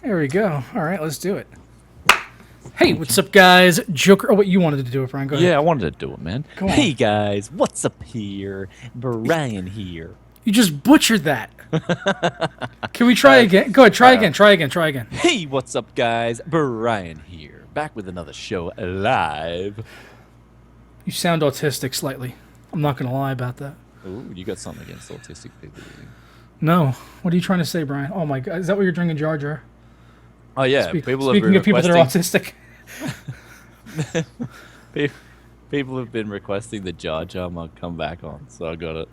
There we go. All right, let's do it. Hey, what's up, guys? Joker. Oh, what you wanted to do it, Brian? Go ahead. Yeah, I wanted to do it, man. Hey, guys, what's up here? Brian here. You just butchered that. Can we try again? Go ahead, try again. Hey, what's up, guys? Brian here. Back with another show live. You sound autistic slightly. I'm not going to lie about that. Ooh, you got something against autistic people. No. What are you trying to say, Brian? Oh, my God. Is that what you're drinking, Jar Jar? Oh, yeah. Speaking of people that are autistic. People have been requesting the Jar Jar mug come back on, so I got it.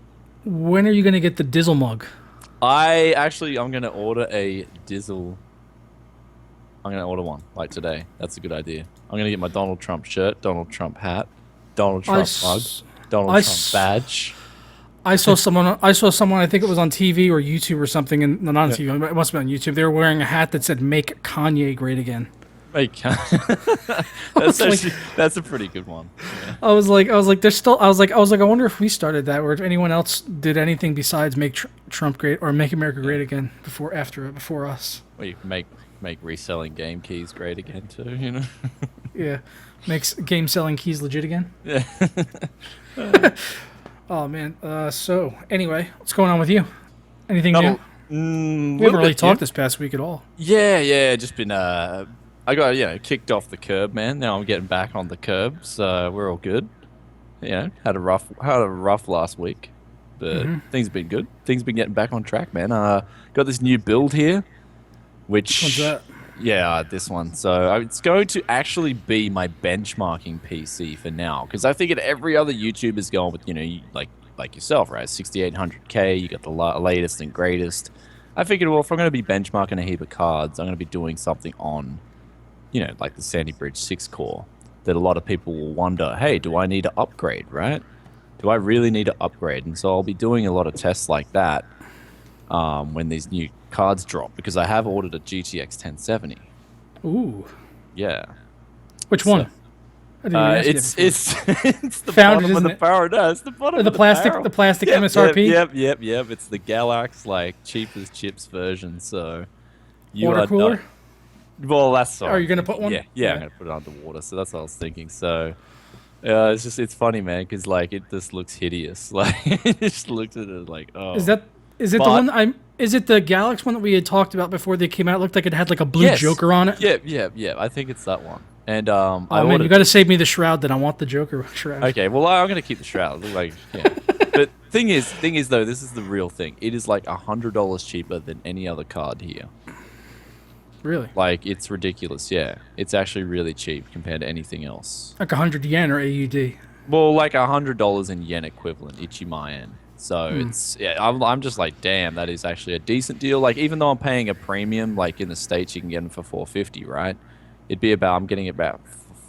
When are you going to get the Dizzle mug? I'm going to order a Dizzle. I'm going to order one, like today. That's a good idea. I'm going to get my Donald Trump shirt, Donald Trump hat, Donald Trump mug, Donald Trump badge. I saw someone, I think it was on TV or YouTube or something, and not on TV, it must have been on YouTube. They were wearing a hat that said, "Make Kanye Great Again." That's a pretty good one. Yeah. I was like, I wonder if we started that, or if anyone else did anything besides make Trump great or make America great again before us. Well, you can make reselling game keys great again too, you know. Yeah, makes game selling keys legit again. Yeah. Oh man. So anyway, what's going on with you? Anything new? We haven't really talked this past week at all. Yeah. Just been I got kicked off the curb, man. Now I'm getting back on the curb, so we're all good. Had a rough last week, but things have been good. Things have been getting back on track, man. Got this new build here, which one's that? Yeah, this one. So it's going to actually be my benchmarking PC for now, because I figured every other YouTuber's going with like yourself, right? 6800K. You got the latest and greatest. I figured, well, if I'm going to be benchmarking a heap of cards, I'm going to be doing something on, like the Sandy Bridge 6 core, that a lot of people will wonder, hey, do I need to upgrade, right? Do I really need to upgrade? And so I'll be doing a lot of tests like that when these new cards drop, because I have ordered a GTX 1070. Ooh. Yeah. Which one? It's the bottom of the barrel. No, it's the bottom of the barrel. The plastic MSRP? Yep. It's the Galax, cheap as chips version, so... Water cooler? Well, that's all. Are you going to put one? Yeah, I'm going to put it underwater, so that's what I was thinking. So, it's funny, man, because, it just looks hideous. It just looked at it oh. Is it the one is it the Galax one that we had talked about before they came out? It looked like it had a blue Joker on it. Yeah. I think it's that one. And you got to save me the shroud. Then I want the Joker shroud. Okay, well I'm gonna keep the shroud. But thing is though, this is the real thing. It is $100 cheaper than any other card here. Really? It's ridiculous. Yeah, it's actually really cheap compared to anything else. 100 yen or AUD. Well, $100 in yen equivalent, Ichimaen. So I'm just damn, that is actually a decent deal. Even though I'm paying a premium, in the States you can get them for $450, right? I'm getting it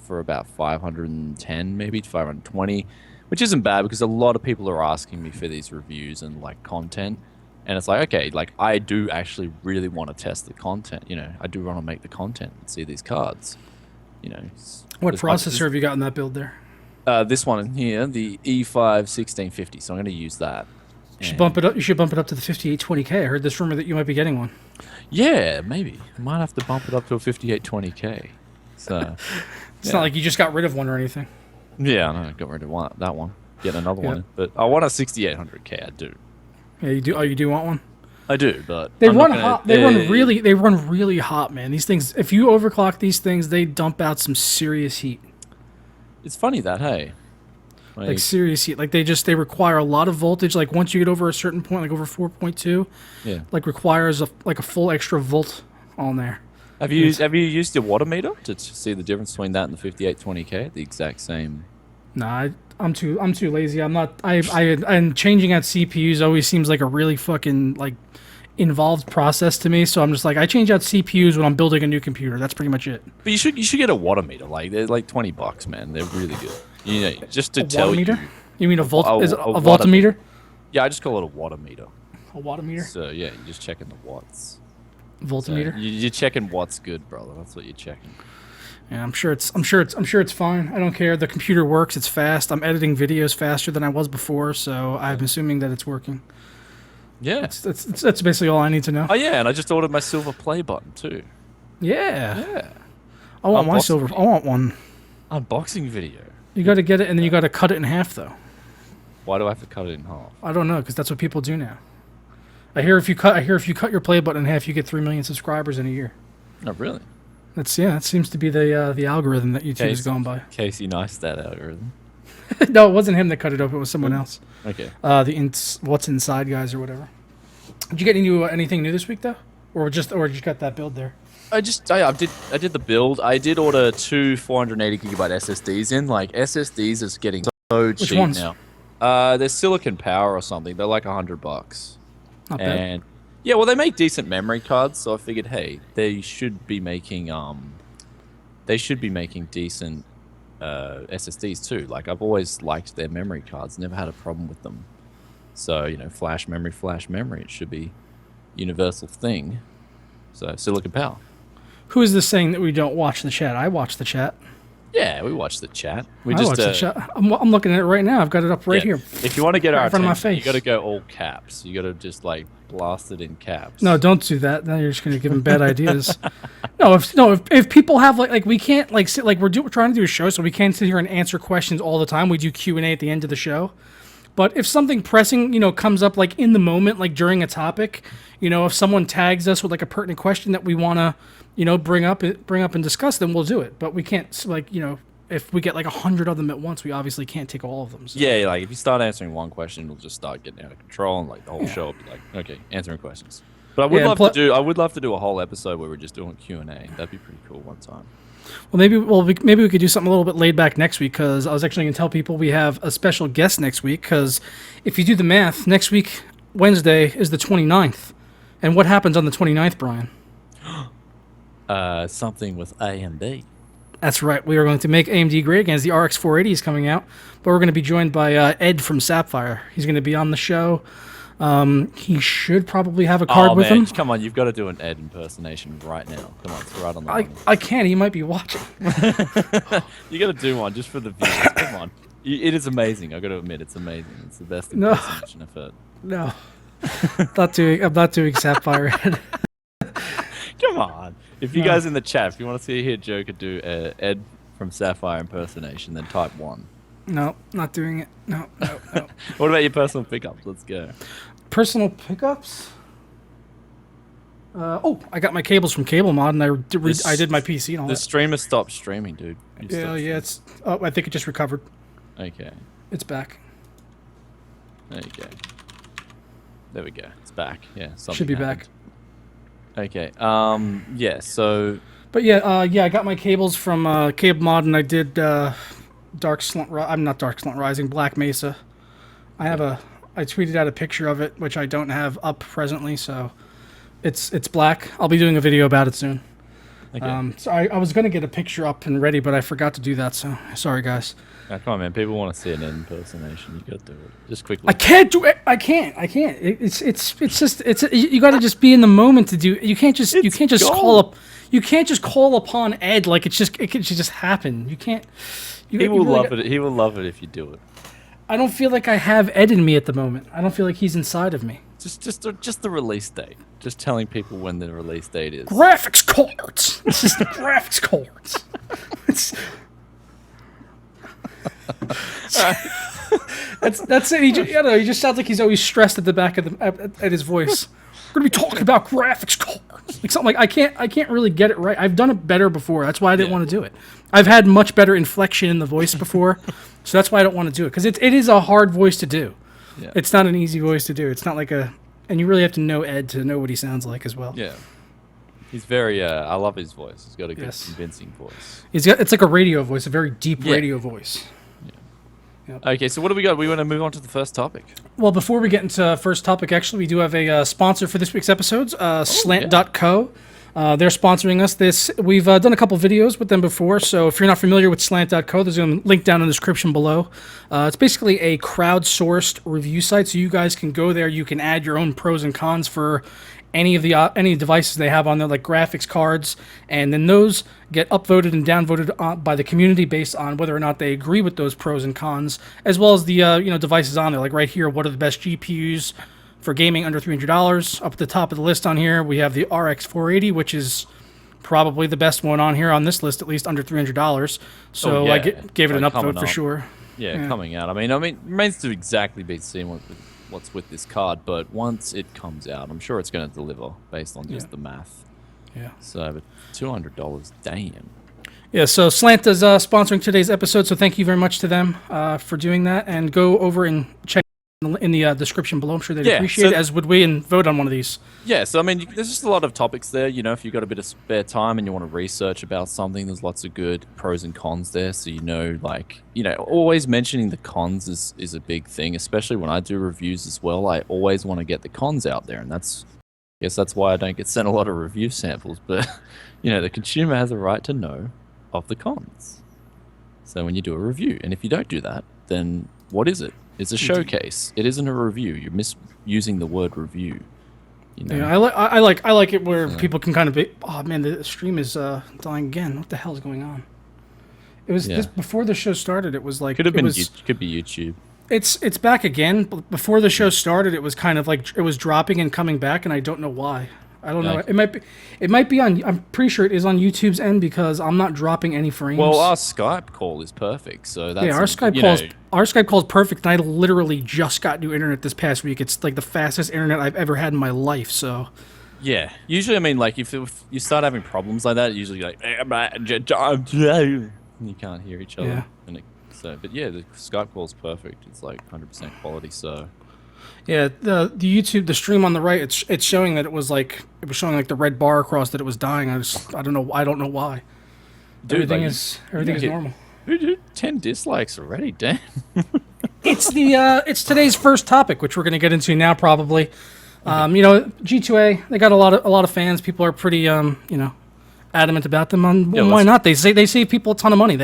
for about 510, maybe 520, which isn't bad, because a lot of people are asking me for these reviews and content, and it's okay, I do actually really want to test the content. I do want to make the content and see these cards. What processor have you got in that build there? This one in here, the E5 1650. So I'm going to use that. You should bump it up. You should bump it up to the 5820K. I heard this rumor that you might be getting one. Yeah, maybe. I might have to bump it up to a 5820K. So it's not like you just got rid of one or anything. Yeah, I got rid of that one. Get another one. But I want a 6800K. I do. Yeah, you do. Oh, you do want one? I do, but they run hot. They run really hot, man. These things. If you overclock these things, they dump out some serious heat. It's funny that, hey. Serious heat. They require a lot of voltage. Once you get over a certain point, over 4.2, requires a full extra volt on there. Have you used your watt meter to see the difference between that and the 5820K? The exact same. Nah, I'm too lazy. I'm not. And changing out CPUs always seems like a really fucking involved process to me. So I'm just I change out CPUs when I'm building a new computer. That's pretty much it. But you should get a watt meter. They're $20, man. They're really good. Just to tell you. You mean a volt? Is it a voltmeter? Yeah, I just call it a watt meter. A watt meter? So yeah, you're just checking the watts. Voltmeter? So you're checking what's good, brother. That's what you're checking. Yeah, I'm sure it's fine. I don't care. The computer works. It's fast. I'm editing videos faster than I was before, so I'm assuming that it's working. Yeah. That's basically all I need to know. Oh, yeah, and I just ordered my silver play button, too. Yeah. I want my silver. I want one. Unboxing video. You got to get it, and then you got to cut it in half, though. Why do I have to cut it in half? I don't know, because that's what people do now. I hear if you cut your play button in half, you get 3 million subscribers in a year. Oh, really? That seems to be the algorithm that YouTube is going by. Casey Neistat algorithm. No, it wasn't him that cut it up. It was someone else. Okay. What's inside guys or whatever. Did you get anything new this week though, or just got that build there? I did the build. I did order 2 480 gigabyte SSDs in. Like SSDs is getting so Which cheap ones? now. They're Silicon Power or something. They're like $100. Not bad. Yeah, well, they make decent memory cards, so I figured, hey, they should be making decent SSDs too. Like I've always liked their memory cards, never had a problem with them. So flash memory, it should be universal thing. So Silicon Power. Who is this saying that we don't watch the chat? I watch the chat. Yeah, we watch the chat. I watch the chat. I'm looking at it right now. I've got it up right here. If you want to get our in front of my attention, face. you got to go all caps. You got to just like blast it in caps. No, don't do that. Now you're just going to give them bad ideas. If people have like we can't like sit like we're trying to do a show, so we can't sit here and answer questions all the time. We do Q&A at the end of the show. But if something pressing, comes up like in the moment, like during a topic, if someone tags us with like a pertinent question that we want to, bring up and discuss, then we'll do it. But we can't if we get like 100 of them at once, we obviously can't take all of them. So. Yeah, like if you start answering one question, it'll just start getting out of control, and like the whole show will be like, okay, answering questions. But I would love to do a whole episode where we're just doing Q&A. That'd be pretty cool one time. Well, maybe we could do something a little bit laid back next week, because I was actually going to tell people we have a special guest next week, because if you do the math, next week, Wednesday, is the 29th. And what happens on the 29th, Brian? Something with AMD. That's right. We are going to make AMD great again as the RX 480 is coming out, but we're going to be joined by Ed from Sapphire. He's going to be on the show. He should probably have a card with him. Come on, you've got to do an Ed impersonation right now. Come on, it's right on the line. I can't. He might be watching. You got to do one just for the viewers. Come on. It is amazing. I got to admit, it's amazing. It's the best impersonation I've heard. No. I'm not doing Sapphire Ed. Come on. If you guys in the chat, if you want to see here Joker do Ed from Sapphire impersonation, then type 1. No, not doing it. No. What about your personal pickups? Let's go. Personal pickups? I got my cables from Cable Mod, and I did my PC and all that. The streamer stopped streaming, dude. Yeah. I think it just recovered. Okay. It's back. There you go. There we go. It's back. Yeah. Should be happened. back. Okay. Yeah. So. But I got my cables from Cable Mod, and I did Black Mesa. I tweeted out a picture of it, which I don't have up presently, so it's black. I'll be doing a video about it soon. Okay. So I was gonna get a picture up and ready, but I forgot to do that. So sorry, guys. Come on, man. People want to see an impersonation. You got to do it. Just quickly. I can't do it. I can't. It's just you got to just be in the moment to do. You can't just call up. You can't just call upon Ed like it should just happen. You can't. He will love it. He will love it if you do it. I don't feel like I have Ed in me at the moment. I don't feel like he's inside of me. Just the release date. Just telling people when the release date is. Graphics cards. It's just graphics cards. That's it. He just sounds like he's always stressed at the back of at his voice. We're gonna be talking about graphics cards. Like something like I can't really get it right. I've done it better before. That's why I didn't want to do it. I've had much better inflection in the voice before, so that's why I don't want to do it, because it is a hard voice to do. Yeah. It's not an easy voice to do. It's not like and you really have to know Ed to know what he sounds like as well. Yeah. He's very. I love his voice. He's got a good, convincing voice. It's like a radio voice, a very deep radio voice. Yep. Okay, so what do we got? We want to move on to the first topic. Well, before we get into first topic, actually, we do have a sponsor for this week's episodes, Slant.co. They're sponsoring us. We've done a couple videos with them before, so if you're not familiar with Slant.co, there's a link down in the description below. It's basically a crowdsourced review site, so you guys can go there. You can add your own pros and cons for any devices they have on there, like graphics cards, and then those get upvoted and downvoted by the community based on whether or not they agree with those pros and cons, as well as the devices on there. Like right here, what are the best GPUs for gaming under $300? Up at the top of the list on here, we have the RX 480, which is probably the best one on here on this list, at least under $300. So I gave it an upvote for sure. Yeah, coming out. I mean, it remains to exactly be seen what's with this card, but once it comes out, I'm sure it's going to deliver based on just the math. Yeah. So, but $200, damn. Yeah, so Slant is sponsoring today's episode, so thank you very much to them for doing that. And go over and check in the description below. I'm sure they'd appreciate it, as would we, and vote on one of these. Yeah, so I mean, there's just a lot of topics there. You know, if you've got a bit of spare time and you want to research about something, there's lots of good pros and cons there. So, always mentioning the cons is a big thing, especially when I do reviews as well. I always want to get the cons out there, and I guess that's why I don't get sent a lot of review samples. But, the consumer has a right to know of the cons. So when you do a review, and if you don't do that, then what is it? It's a showcase. It isn't a review. You're misusing the word review. Yeah, I like it where people can kind of be. Oh man, the stream is dying again. What the hell is going on? It was this, before the show started. It was like could be YouTube. It's back again. But before the show started, it was kind of like it was dropping and coming back, and I don't know why. I don't know. It might be on. I'm pretty sure it is on YouTube's end because I'm not dropping any frames. Well, our Skype call is perfect. So that's our Skype call is perfect. And I literally just got new internet this past week. It's like the fastest internet I've ever had in my life. So. Yeah. Usually, I mean, like if you start having problems like that, usually like you can't hear each other. Yeah. But yeah, the Skype call is perfect. It's like 100% quality. So. Yeah, the YouTube, the stream on the right, it's showing that it was showing like the red bar across that it was dying. I don't know why. Dude, everything is normal. Dude, 10 dislikes already, damn. It's today's first topic, which we're going to get into now probably. G2A, they got a lot of fans. People are pretty adamant about them. Why not? They save people a ton of money.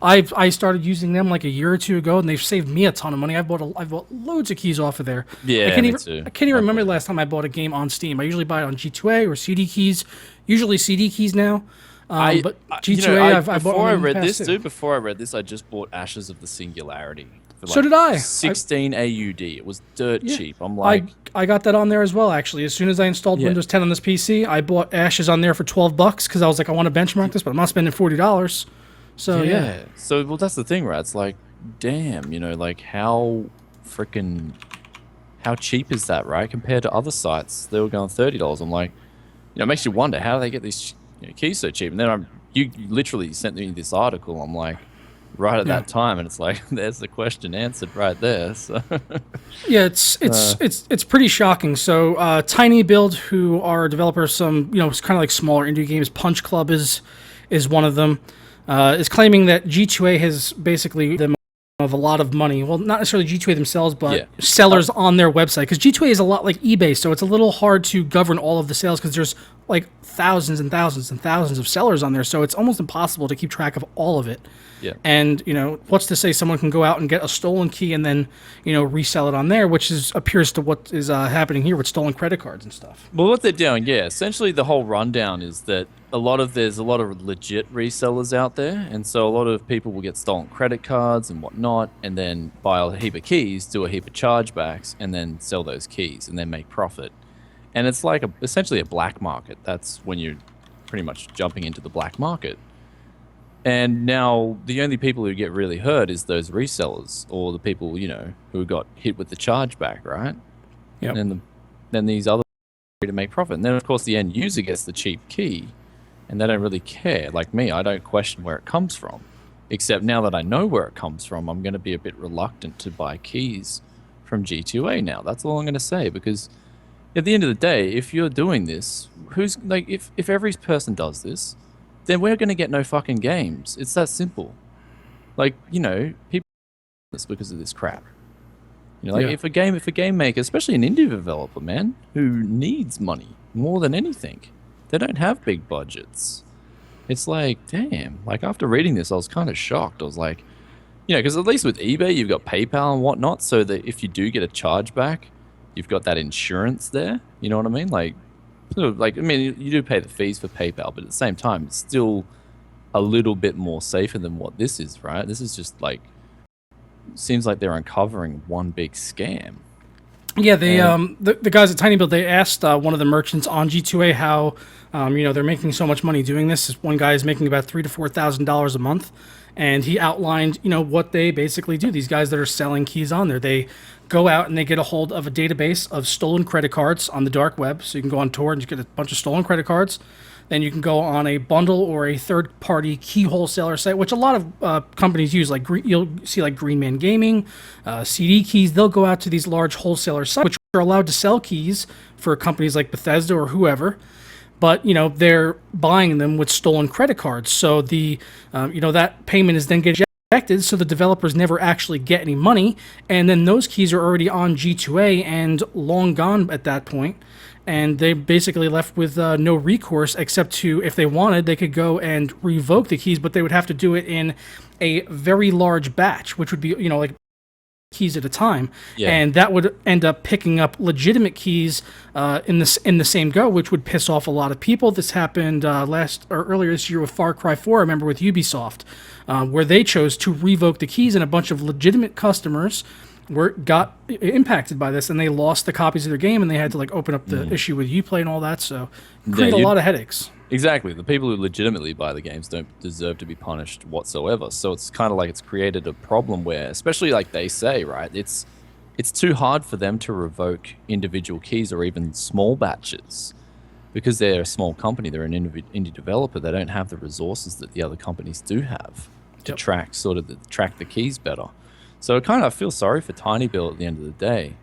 I started using them like a year or two ago, and they've saved me a ton of money. I've bought loads of keys off of there. Yeah, I can't even remember the last time I bought a game on Steam. I usually buy it on G2A or CD keys. Usually CD keys now. But G2A, I've bought one Before I read this, I just bought Ashes of the Singularity. So did I. 16 AUD. It was dirt cheap. I'm like, I got that on there as well. Actually, as soon as I installed Windows 10 on this PC, I bought Ashes on there for $12 because I was like, I want to benchmark this, but I'm not spending $40. So yeah. So that's the thing, right? It's like, damn, how cheap is that, right? Compared to other sites, they were going $30. I'm like, it makes you wonder how do they get these keys so cheap? And then you literally sent me this article. I'm like. Right at that time, and it's like there's the question answered right there. So yeah, it's pretty shocking. So Tiny Build, who are a developer of some it's kind of like smaller indie games, Punch Club is one of them, is claiming that G2A has basically them of a lot of money. Well, not necessarily G2A themselves, but sellers on their website. Because G2A is a lot like eBay, so it's a little hard to govern all of the sales because there's like thousands and thousands and thousands of sellers on there. So it's almost impossible to keep track of all of it. Yeah. And, what's to say someone can go out and get a stolen key and then, resell it on there, which appears to what is happening here with stolen credit cards and stuff. Well, what they're doing, essentially the whole rundown is that there's a lot of legit resellers out there, and so a lot of people will get stolen credit cards and whatnot, and then buy a heap of keys, do a heap of chargebacks, and then sell those keys, and then make profit. And it's like essentially a black market. That's when you're pretty much jumping into the black market. And now the only people who get really hurt is those resellers or the people, who got hit with the chargeback, right? Yeah. And then these other to make profit. And then, of course, the end user gets the cheap key and they don't really care. Like me, I don't question where it comes from. Except now that I know where it comes from, I'm going to be a bit reluctant to buy keys from G2A now. That's all I'm going to say, because at the end of the day, if you're doing this, if every person does this, then we're going to get no fucking games. It's that simple. People this because of this crap. If a game maker, especially an indie developer, man, who needs money more than anything, they don't have big budgets. It's like, damn. After reading this, I was kind of shocked. I was like, because at least with eBay, you've got PayPal and whatnot, so that if you do get a chargeback, you've got that insurance there. You know what I mean? You do pay the fees for PayPal, but at the same time, it's still a little bit more safer than what this is, right? This is just seems like they're uncovering one big scam. Yeah, they And the guys at Tiny Build, they asked one of the merchants on G2A how they're making so much money doing this. One guy is making about $3,000 to $4,000 a month, and he outlined what they basically do. These guys that are selling keys on there, they go out and they get a hold of a database of stolen credit cards on the dark web. So you can go on Tor and you get a bunch of stolen credit cards. Then you can go on a bundle or a third-party key wholesaler site, which a lot of companies use. Like you'll see, like Green Man Gaming, CD Keys. They'll go out to these large wholesaler sites, which are allowed to sell keys for companies like Bethesda or whoever. But they're buying them with stolen credit cards. So the that payment is then getting rejected, so the developers never actually get any money. And then those keys are already on G2A and long gone at that point. And they basically left with no recourse except to, if they wanted, they could go and revoke the keys, but they would have to do it in a very large batch, which would be, like keys at a time. Yeah. And that would end up picking up legitimate keys in the same go, which would piss off a lot of people. This happened earlier this year with Far Cry 4, I remember, with Ubisoft, where they chose to revoke the keys, and a bunch of legitimate customers got impacted by this, and they lost the copies of their game, and they had to open up the issue with Uplay and all that. So create a lot of headaches. Exactly. The people who legitimately buy the games don't deserve to be punished whatsoever. So it's kind of like it's created a problem where, especially like they say, right, it's too hard for them to revoke individual keys or even small batches because they're a small company. They're an indie developer. They don't have the resources that the other companies do have to track the keys better. So I kind of feel sorry for Tiny Build at the end of the day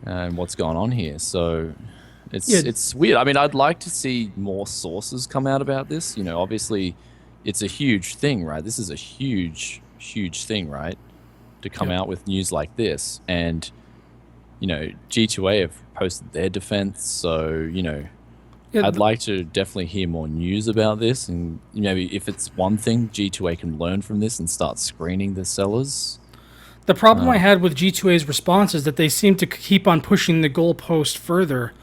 and what's going on here. So it's weird. I mean, I'd like to see more sources come out about this. Obviously, it's a huge thing, right? This is a huge, huge thing, right? To come out with news like this. And, G2A have posted their defense. So, I'd like to definitely hear more news about this. And maybe if it's one thing, G2A can learn from this and start screening the sellers. The problem I had with G2A's response is that they seem to keep on pushing the goalpost further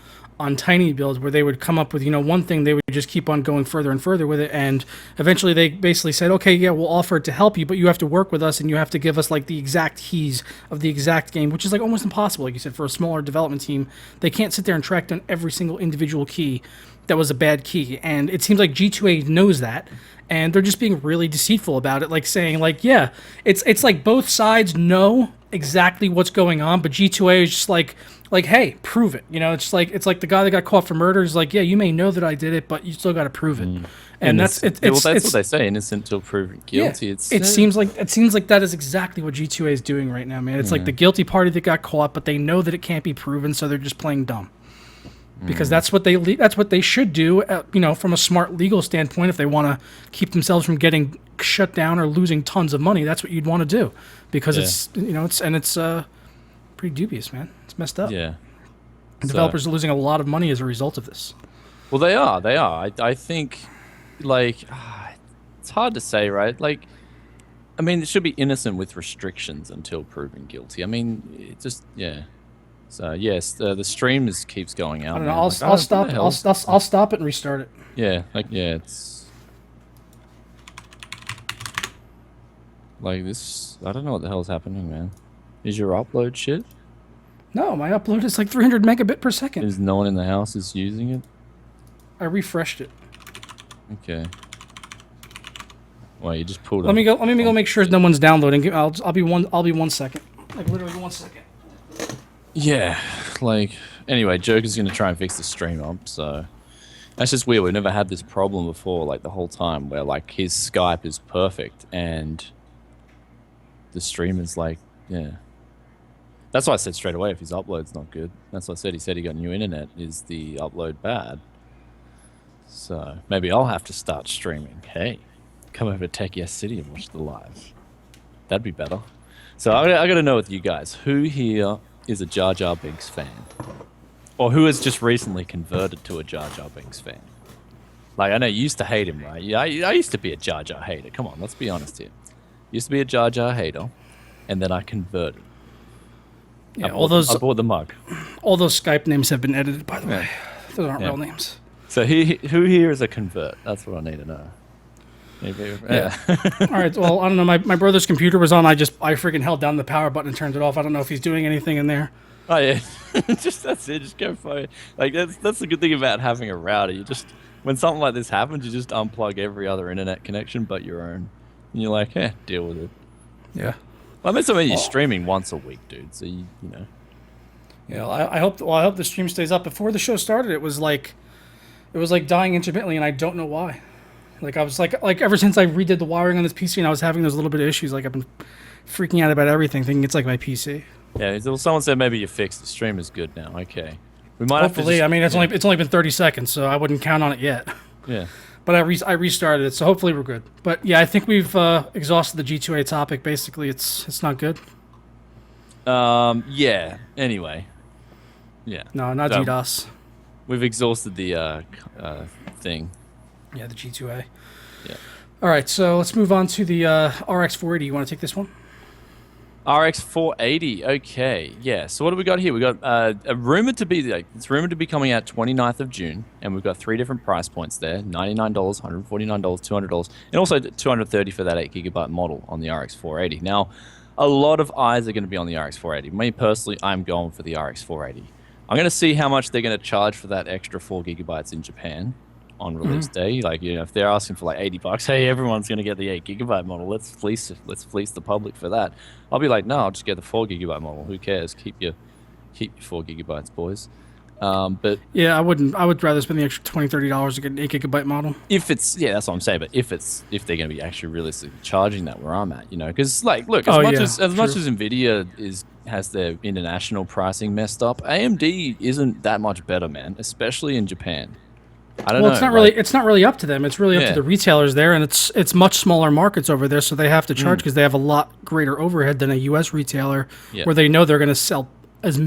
on Tiny Build, where they would come up with, one thing, they would just keep on going further and further with it, and eventually they basically said, okay, yeah, we'll offer it to help you, but you have to work with us, and you have to give us, the exact keys of the exact game, which is, almost impossible, like you said, for a smaller development team. They can't sit there and track down every single individual key that was a bad key, and it seems like G2A knows that, and they're just being really deceitful about it, saying, yeah, it's like both sides know exactly what's going on, but G2A is just like, hey, prove it. It's like the guy that got caught for murder is like, yeah, you may know that I did it, but you still got to prove it. And that's what they say, innocent till proven guilty. Yeah, it seems like that is exactly what G2A is doing right now, man. It's like the guilty party that got caught, but they know that it can't be proven, so they're just playing dumb. Because that's what they should do, from a smart legal standpoint. If they want to keep themselves from getting shut down or losing tons of money, that's what you'd want to do. Because it's pretty dubious, man. It's messed up. Yeah, developers are losing a lot of money as a result of this. Well, they are. I think, it's hard to say, right? I mean, it should be innocent with restrictions until proven guilty. I mean, it just So yes, the stream keeps going out. I don't know. I'll stop. I'll stop it and restart it. Yeah, it's like this. I don't know what the hell's happening, man. Is your upload shit? No, my upload is 300 megabit per second. Is no one in the house is using it? I refreshed it. Okay. Well, you just pulled. Let me go make sure no one's downloading. I'll be 1 second. Literally 1 second. Yeah, anyway, Joker's gonna try and fix the stream up, so that's just weird. We've never had this problem before, the whole time, where his Skype is perfect and the stream is yeah. That's why I said straight away if his upload's not good. That's what I said. He said he got new internet. Is the upload bad? So maybe I'll have to start streaming. Hey, come over to Tech Yes City and watch the live. That'd be better. So I gotta know with you guys, who here is a Jar Jar Binks fan, or who has just recently converted to a Jar Jar Binks fan? I know you used to hate him, right? Yeah, I used to be a Jar Jar hater. Come on, let's be honest here. Used to be a Jar Jar hater, and then I converted. Yeah, I bought the mug. All those Skype names have been edited, by the way. Those aren't real names. So who here is a convert? That's what I need to know. Yeah. All right. Well, I don't know. My brother's computer was on. I freaking held down the power button and turned it off. I don't know if he's doing anything in there. Oh yeah, just that's it. Just go for it. Like that's the good thing about having a router. You just when something like this happens, you just unplug every other internet connection but your own, and you're like, deal with it. Yeah. Well, I mean, you're streaming once a week, dude. So you know. Yeah. I hope. Well, I hope the stream stays up. Before the show started, it was like dying intermittently, and I don't know why. Like I was like ever since I redid the wiring on this PC, and I was having those little bit of issues. Like I've been freaking out about everything, thinking it's like my PC. Yeah, someone said maybe you fixed the stream is good now. Okay, we might Hopefully, have to. I mean it's only been 30 seconds, so I wouldn't count on it yet. Yeah. But I restarted it, so hopefully we're good. But yeah, I think we've exhausted the G2A topic. Basically, it's not good. Yeah. Anyway. Yeah. No, not So, DDoS. We've exhausted the thing. Yeah, the G2A. Yeah. All right, so let's move on to the RX 480. You want to take this one? RX 480. Okay. Yeah. So what do we got here? We got rumored to be it's rumored to be coming out 29th of June, and we've got 3 different price points there: $99, $149, $200, and also $230 for that 8GB model on the RX 480. Now, a lot of eyes are going to be on the RX 480. Me personally, I'm going for the RX 480. I'm going to see how much they're going to charge for that extra 4GB in Japan on release day. Like, you know, if they're asking for like $80, hey, everyone's going to get the 8GB model. Let's fleece the public for that. I'll be like, no, I'll just get the 4GB model. Who cares? Keep your 4GB, boys. But yeah, I wouldn't. I would rather spend the extra $20-$30 to get an 8GB model. if it's that's what I'm saying. But if they're going to be actually realistically charging that where I'm at, you know, because like, look, as much as Nvidia has their international pricing messed up, AMD isn't that much better, man. Especially in Japan. I don't know. It's not really up to them. It's really up to the retailers there, and it's much smaller markets over there, so they have to charge because they have a lot greater overhead than a U.S. retailer, where they know they're going to sell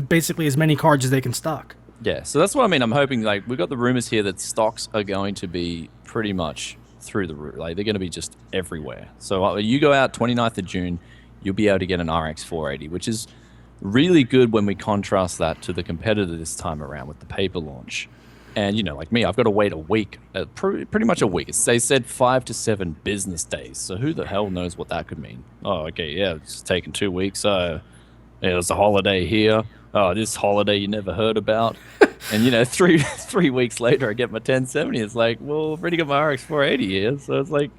basically as many cards as they can stock. Yeah, so that's what I mean. I'm hoping, like, we've got the rumors here that stocks are going to be pretty much through the roof. Like, they're going to be just everywhere. So you go out 29th of June, you'll be able to get an RX 480, which is really good when we contrast that to the competitor this time around with the paper launch. And, you know, like me, I've got to wait a week, pretty much a week. They said 5 to 7 business days. So who the hell knows what that could mean? Oh, okay, yeah, it's taking 2 weeks. There's a holiday here. Oh, this holiday you never heard about. And, you know, three weeks later, I get my 1070. It's like, well, I've already got my RX 480 here. So it's like,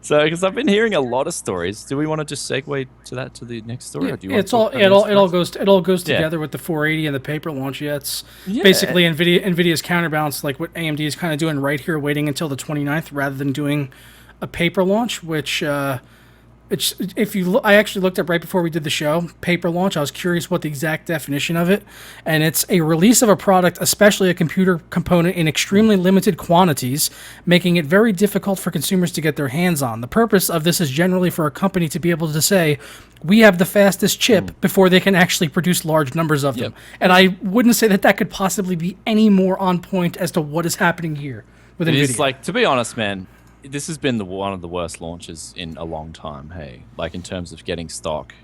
because I've been hearing a lot of stories. Do we want to just segue to the next story? Or do you it all goes together with the 480 and the paper launch. Yeah, it's basically Nvidia's counterbalance, like what AMD is kind of doing right here, waiting until the 29th rather than doing a paper launch, which I actually looked up right before we did the show, paper launch. I was curious what the exact definition of it, and it's a release of a product, especially a computer component, in extremely limited quantities, making it very difficult for consumers to get their hands on. The purpose of this is generally for a company to be able to say, we have the fastest chip before they can actually produce large numbers of them. And I wouldn't say that could possibly be any more on point as to what is happening here with Nvidia. It's like, to be honest, man, this has been one of the worst launches in a long time, hey? Like, in terms of getting stock,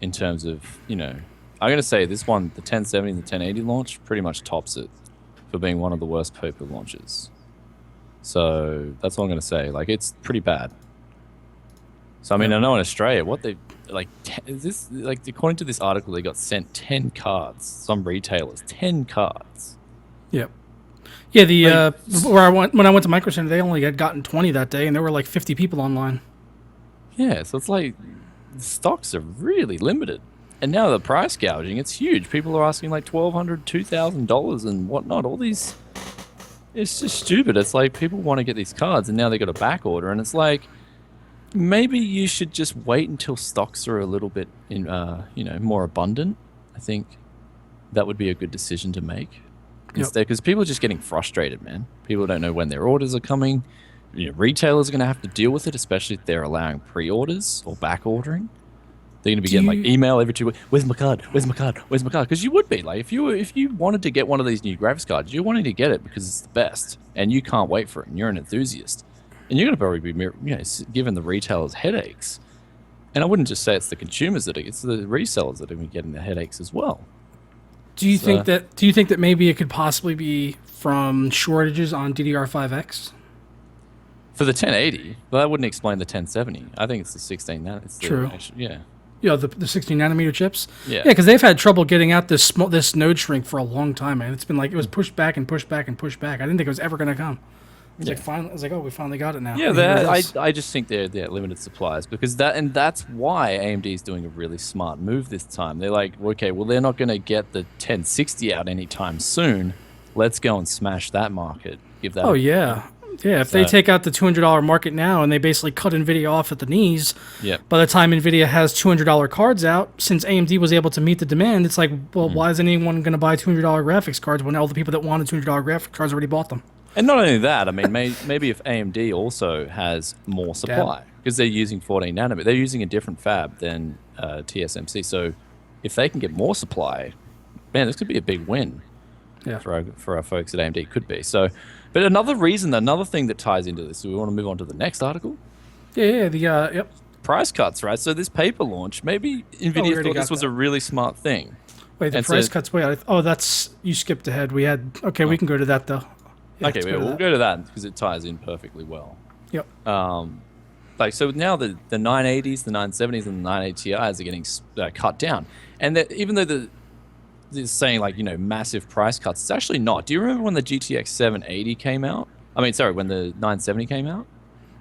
in terms of, you know... I'm going to say this one, the 1070 and the 1080 launch, pretty much tops it for being one of the worst paper launches. So, that's what I'm going to say. Like, it's pretty bad. So, I mean, I know in Australia, according to this article, they got sent 10 cards. Some retailers, 10 cards. Yep. Yeah, when I went to Micro Center, they only had gotten 20 that day, and there were like 50 people online. Yeah, so it's like the stocks are really limited, and now the price gouging, it's huge. People are asking like $1,200, $2,000 and whatnot. All these, it's just stupid. It's like people want to get these cards, and now they got a back order, and it's like maybe you should just wait until stocks are a little bit more abundant. I think that would be a good decision to make. Because people are just getting frustrated, man. People don't know when their orders are coming. You know, retailers are going to have to deal with it, especially if they're allowing pre-orders or back ordering. They're going to be getting like email every 2 weeks. Where's my card? Where's my card? Where's my card? Because you would be like, if you wanted to get one of these new graphics cards, you're wanting to get it because it's the best, and you can't wait for it, and you're an enthusiast, and you're going to probably be giving the retailers headaches. And I wouldn't just say it's the consumers it's the resellers that are going to be getting the headaches as well. Do you think that maybe it could possibly be from shortages on DDR5X? For the 1080, but that wouldn't explain the 1070. I think it's the 16. True. the 16 nanometer chips. Yeah. Yeah, because they've had trouble getting out this node shrink for a long time, man. It's been like it was pushed back and pushed back and pushed back. I didn't think it was ever going to come. It's like finally, I was like, oh, we finally got it now. Yeah, I just think they're limited supplies because that's why AMD is doing a really smart move this time. They're like, okay, well they're not going to get the 1060 out anytime soon. Let's go and smash that market. Give that. Oh yeah. Yeah, if they take out the $200 market now and they basically cut Nvidia off at the knees, by the time Nvidia has $200 cards out, since AMD was able to meet the demand, it's like, well, why is anyone going to buy $200 graphics cards when all the people that wanted $200 graphics cards already bought them? And not only that, I mean, maybe if AMD also has more supply, because they're using 14 nanometer, they're using a different fab than TSMC. So if they can get more supply, man, this could be a big win for our folks at AMD. Could be. So, but another thing that ties into this, so we want to move on to the next article. Yep. Price cuts, right? So this paper launch, maybe NVIDIA thought this was a really smart thing. Wait, the price cuts. Wait, that's you skipped ahead. We can go to that though. Yeah, okay, we'll go to that because it ties in perfectly well. Yep. Like so now the 980s, the 970s, and the 980 Ti's are getting cut down, and even though they're saying like massive price cuts, it's actually not. Do you remember when the GTX 780 came out? I mean, sorry, when the 970 came out?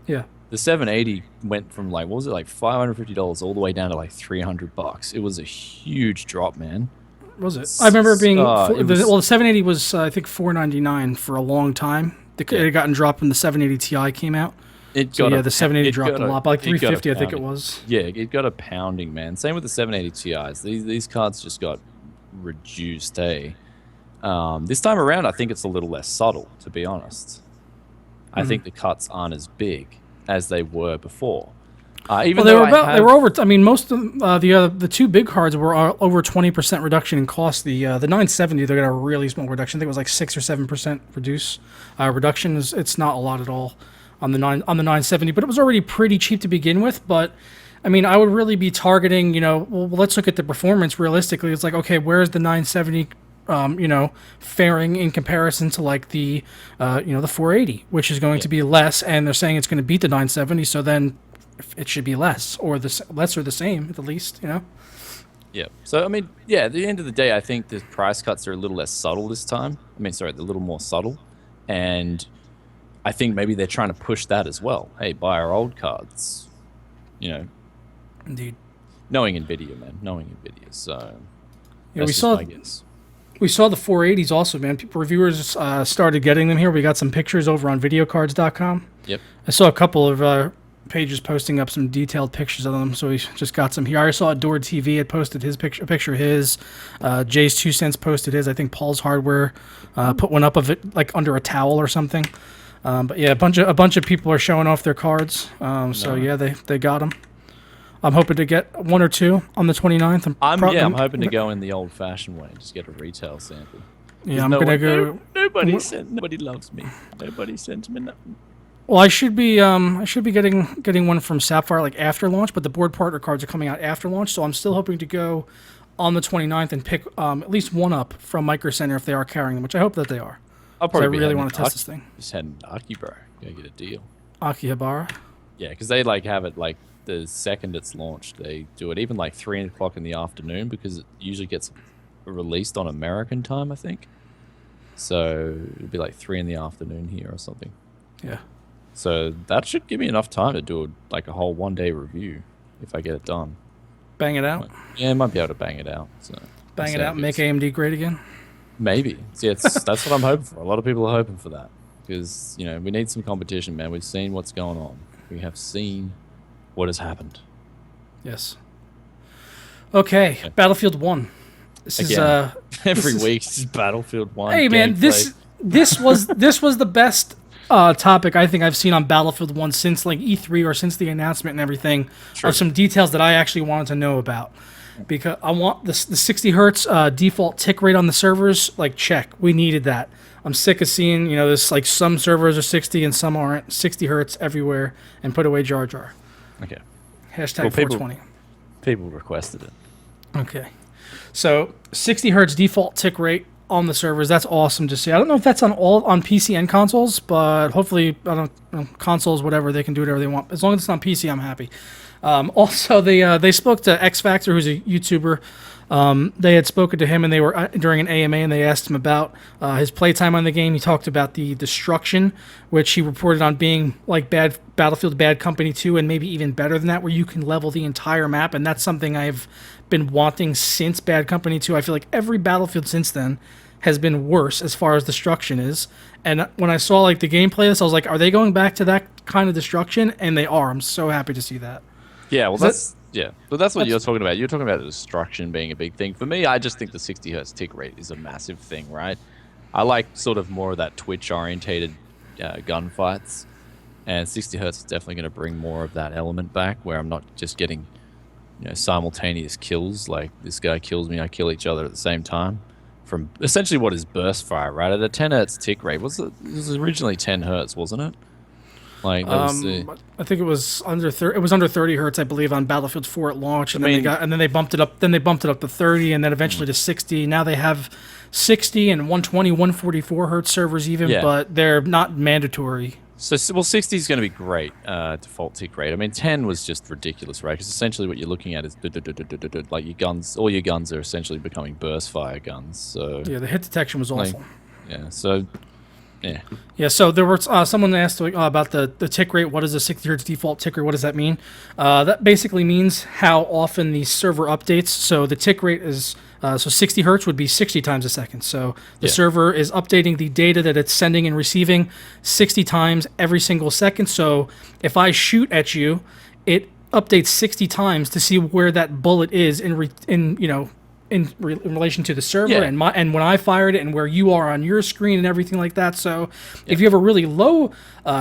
Yeah. The 780 went from like what was it, like $550 all the way down to like $300. It was a huge drop, man. Was it? I remember it being the 780 was I think $499 for a long time. It had gotten dropped when the 780 Ti came out. The 780 dropped a lot, by like $350 I think it was. Yeah, it got a pounding, man. Same with the 780 Ti's. These cards just got reduced. This time around, I think it's a little less subtle, to be honest. I think the cuts aren't as big as they were before. They were over. I mean, most of the two big cards were over 20% reduction in cost. The 970 they got a really small reduction. I think it was like 6 or 7% reduction. It's not a lot at all on the 970, but it was already pretty cheap to begin with. But I mean, I would really be targeting. Well, let's look at the performance realistically. It's like, okay, where's the 970? Faring in comparison to like the 480, which is going to be less, and they're saying it's going to beat the 970. So then it should be less or less or the same at the least, Yeah. So I mean, at the end of the day, I think the price cuts are a little less subtle this time. I mean, sorry, they're a little more subtle, and I think maybe they're trying to push that as well. Hey, buy our old cards. Indeed. Knowing Nvidia, man. Knowing Nvidia. So we saw the 480s also, man. Reviewers started getting them here. We got some pictures over on videocards.com. Yep. I saw a couple of pages posting up some detailed pictures of them, so we just got some here. I saw Adored TV had posted his picture of his. Jay's 2 Cents posted his. I think Paul's Hardware put one up of it like under a towel or something. But yeah, a bunch of people are showing off their cards. So yeah, they got them. I'm hoping to get one or two on the 29th. I'm hoping to go in the old-fashioned way and just get a retail sample. Yeah, I'm gonna go. Nobody loves me. Nobody sends me nothing. Well, I should be getting one from Sapphire like after launch, but the board partner cards are coming out after launch, so I'm still hoping to go on the 29th and pick at least one up from Micro Center if they are carrying them, which I hope that they are. I really want to test this thing. Just heading to Aki, bro. Gotta get a deal. Akihabara. Yeah, because they like have it like the second it's launched. They do it even like 3 o'clock in the afternoon because it usually gets released on American time, I think. So it'd be like 3 in the afternoon here or something. Yeah. So that should give me enough time to do a whole 1 day review if I get it done. Bang it out? Yeah, I might be able to bang it out. So bang it out and make AMD great again? Maybe. See, that's what I'm hoping for. A lot of people are hoping for that because, we need some competition, man. We've seen what's going on. We have seen what has happened. Yes. Okay, Battlefield 1. This Again, every week is Battlefield 1. Hey, man, this was the best topic I think I've seen on Battlefield 1 since like E3 or since the announcement and everything. Are some details that I actually wanted to know about. Because I want the 60 hertz default tick rate on the servers, like check. We needed that. I'm sick of seeing, this like some servers are 60 and some aren't. 60 hertz everywhere, and put away Jar Jar. Okay. Hashtag 420. People requested it. Okay. So 60 hertz default tick rate on the servers. That's awesome to see. I don't know if that's on PC and consoles, but hopefully I consoles, whatever, they can do whatever they want. As long as it's on PC, I'm happy. Also, they spoke to X Factor, who's a YouTuber. They had spoken to him, and they were during an AMA, and they asked him about his playtime on the game. He talked about the destruction, which he reported on being like Battlefield Bad Company 2, and maybe even better than that, where you can level the entire map, and that's something I've been wanting since Bad Company 2. I feel like every Battlefield since then has been worse as far as destruction is. And when I saw like the gameplay of this, I was like, are they going back to that kind of destruction? And they are. I'm so happy to see that. Yeah, well, that's what you're talking about. You're talking about the destruction being a big thing. For me, I just think the 60 hertz tick rate is a massive thing, right? I like sort of more of that Twitch-orientated gunfights, and 60 hertz is definitely going to bring more of that element back, where I'm not just getting, simultaneous kills. Like this guy kills me, I kill each other at the same time. From essentially what is burst fire, right? At a 10 hertz tick rate, it was originally 10 hertz, wasn't it? Like that was I think it was under 30. It was under 30 hertz, I believe, on Battlefield 4 at launch, and then they bumped it up. Then they bumped it up to 30, and then eventually to 60. Now they have 60 and 120, 144 hertz servers even, but they're not mandatory. So 60 is going to be great default tick rate. I mean, 10 was just ridiculous, right? Because essentially what you're looking at is like your guns. All your guns are essentially becoming burst fire guns. So yeah, the hit detection was awful. Yeah. So. Yeah. Yeah. So there were someone asked about the tick rate. What is a 60 hertz default tick rate? What does that mean? That basically means how often the server updates. So the tick rate is so 60 hertz would be 60 times a second. So the server is updating the data that it's sending and receiving 60 times every single second. So if I shoot at you, it updates 60 times to see where that bullet is in relation to the server and when I fired it and where you are on your screen and everything like that. So if you have a really low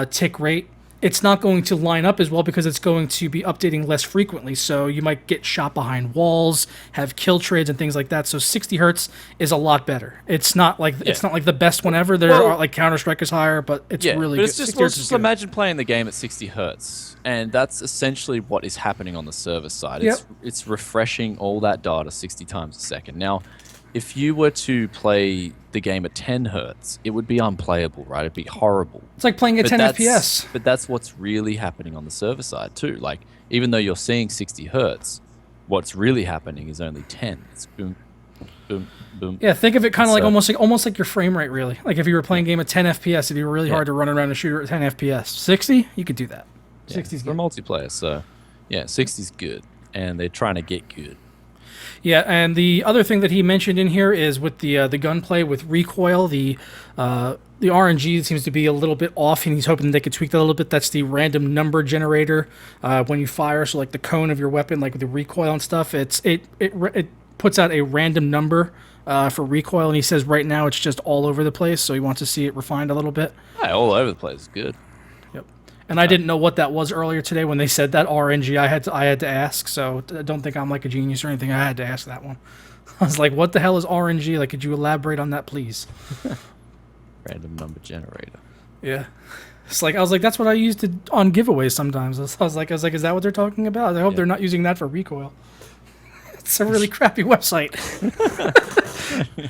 tick rate, it's not going to line up as well because it's going to be updating less frequently. So you might get shot behind walls, have kill trades and things like that. So 60 hertz is a lot better. It's not like the best one ever. There are like Counter-Strike is higher, but it's really good. It's just imagine playing the game at 60 hertz, and that's essentially what is happening on the server side. It's refreshing all that data 60 times a second. Now, if you were to play the game at 10 hertz, it would be unplayable, right? It'd be horrible. It's like playing at 10 FPS. But that's what's really happening on the server side too. Like, even though you're seeing 60 hertz, what's really happening is only 10. It's boom, boom, boom. Yeah, think of it kind of like almost like your frame rate, really. Like if you were playing a game at 10 FPS, it'd be really hard to run around and shoot at 10 FPS. 60, you could do that. 60's for multiplayer. So, yeah, 60's good, and they're trying to get good. Yeah, and the other thing that he mentioned in here is with the gunplay with recoil, the RNG seems to be a little bit off, and he's hoping they could tweak that a little bit. That's the random number generator when you fire, so like the cone of your weapon, like with the recoil and stuff, it puts out a random number for recoil, and he says right now it's just all over the place, so he wants to see it refined a little bit. Yeah, all over the place is good. And I didn't know what that was earlier today when they said that RNG. I had to ask, so I don't think I'm like a genius or anything. I had to ask that one. I was like, what the hell is RNG? Like, could you elaborate on that, please? Random number generator. Yeah. It's like, I was like, that's what I used on giveaways sometimes. I was like, is that what they're talking about? I hope they're not using that for recoil. It's a really crappy website.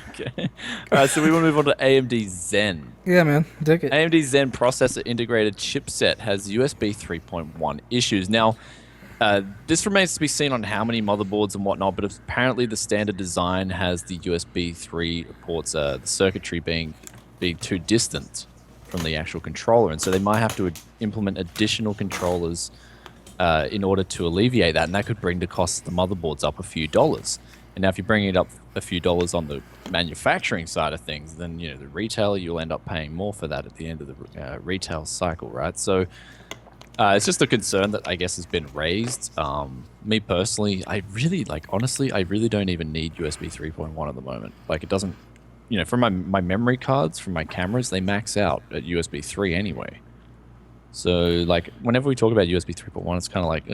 Okay. All right, so we want to move on to AMD Zen. Yeah, man. Dig it. AMD Zen processor integrated chipset has USB 3.1 issues. Now, this remains to be seen on how many motherboards and whatnot, but apparently the standard design has the USB 3 ports, the circuitry being too distant from the actual controller, and so they might have to implement additional controllers in order to alleviate that, and that could bring the cost of the motherboards up a few dollars. And now if you're bringing it up a few dollars on the manufacturing side of things, then the retailer, you'll end up paying more for that at the end of the retail cycle, right? So it's just a concern that I guess has been raised. Me personally, honestly, I really don't even need USB 3.1 at the moment. Like, it doesn't, from my memory cards, from my cameras, they max out at USB 3 anyway. So, like, whenever we talk about USB 3.1, it's kind of like,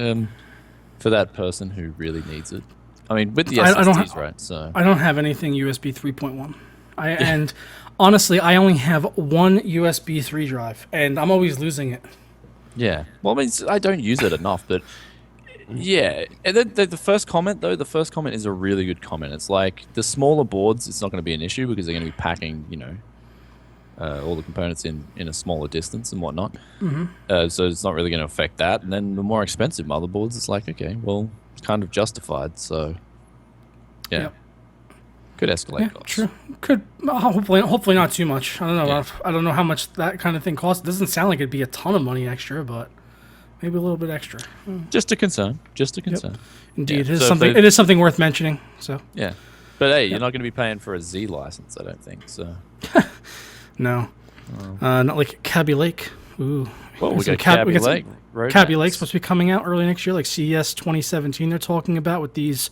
for that person who really needs it. I mean, with the SSDs, right? So I don't have anything USB 3.1. And honestly, I only have one USB 3 drive, and I'm always losing it. Yeah. Well, I mean, I don't use it enough, but yeah. And then the first comment is a really good comment. It's like the smaller boards, it's not going to be an issue because they're going to be packing, all the components in a smaller distance and whatnot. Mm-hmm. So it's not really going to affect that. And then the more expensive motherboards, it's like, okay, well, it's kind of justified. So yeah, Yep. could escalate Yeah, costs. true. Could hopefully not too much. I don't know. Yeah. I don't know how much that kind of thing costs. It doesn't sound like it'd be a ton of money extra, but maybe a little bit extra. Just a concern. Just a concern. Indeed, Yeah, it is so if something. they- It is something worth mentioning. So Yeah. But hey, you're not going to be paying for a Z license, I don't think. So no, not like Kaby Lake. Ooh. well, we Some got Kaby we got some Lake. Kaby roadmaps. Lake's supposed to be coming out early next year, like CES 2017. They're talking about with these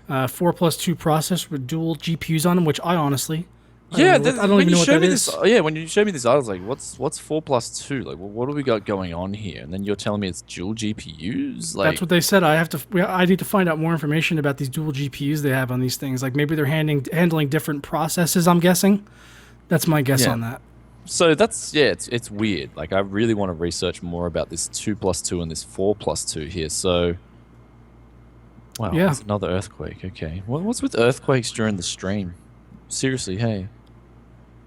4+2 processors with dual GPUs on them, which I honestly, Yeah, I don't even know what that is. Yeah, when you showed me this, I was like, "What's 4+2? Like, what do we got going on here?" And then you're telling me it's dual GPUs. Like, That's what they said. I need to find out more information about these dual GPUs they have on these things. Like maybe they're handling different processes. I'm guessing. That's my guess Yeah. on that. so that's it's weird. Like, I really want to research more about this 2+2 and this 4+2 here. So, wow, Yeah. there's another earthquake. Okay, what's with earthquakes during the stream? Seriously, hey.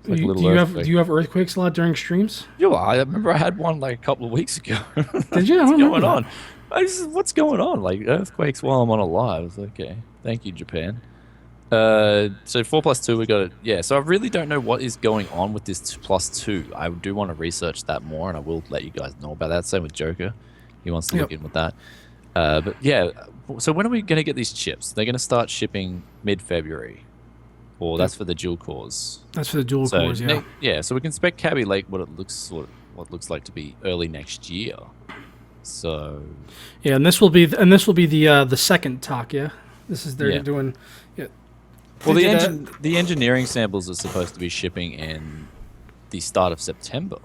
It's like a little earthquake. Do you have earthquakes a lot during streams? Yo, I remember I had one like a couple of weeks ago. Did you? I What's don't remember going that. on? What's going on? Like earthquakes while I'm on a live. Okay, thank you, Japan. So 4+2, we got it. Yeah, so I really don't know what is going on with this 2+2. I do want to research that more, and I will let you guys know about that. Same with Joker. He wants to look in with that. But yeah, so when are we going to get these chips? They're going to start shipping mid-February. Or that's for the dual cores. That's for the dual cores, yeah. Yeah, so we can expect Kaby Lake what it looks like to be early next year. So Yeah, and this will be the second talk. Yeah, this is they're Yeah. doing. Yeah. well, They did the engineering samples are supposed to be shipping in the start of September,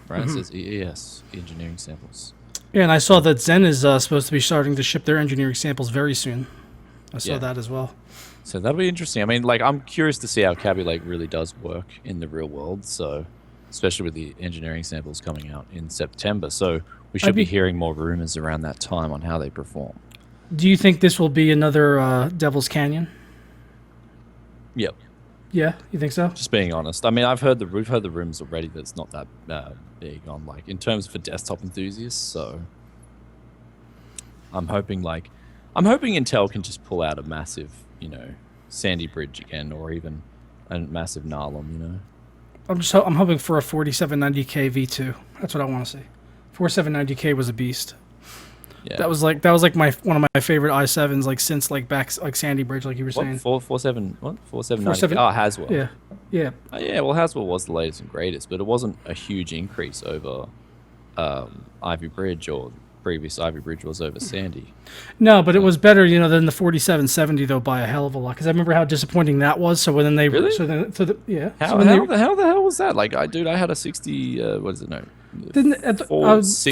right? It says EES engineering samples. Yeah, and I saw that Zen is supposed to be starting to ship their engineering samples very soon. I saw Yeah. that as well. So that'll be interesting. I mean, like, I'm curious to see how Kaby Lake really does work in the real world. So, especially with the engineering samples coming out in September. So we should be hearing more rumors around that time on how they perform. Do you think this will be another Devil's Canyon? Yep. Yeah, you think so? Just being honest. I mean, we've heard the rumors already that it's not that big on, like, in terms for desktop enthusiasts. So I'm hoping Intel can just pull out a massive, Sandy Bridge again, or even a massive Nalum, I'm hoping for a 4790K V2. That's what I want to see. 4790K was a beast. Yeah. That was like one of my favorite i7s since Sandy Bridge, like you were saying. 4790. Oh, Haswell. Yeah. Yeah. Yeah, well, Haswell was the latest and greatest, but it wasn't a huge increase over Ivy Bridge, or previous Ivy Bridge was over Sandy. No, but it was better, than the 4770 though by a hell of a lot. Because I remember how disappointing that was. So when they Really? yeah. How the hell was that? Like, I had a 60. What is it? No.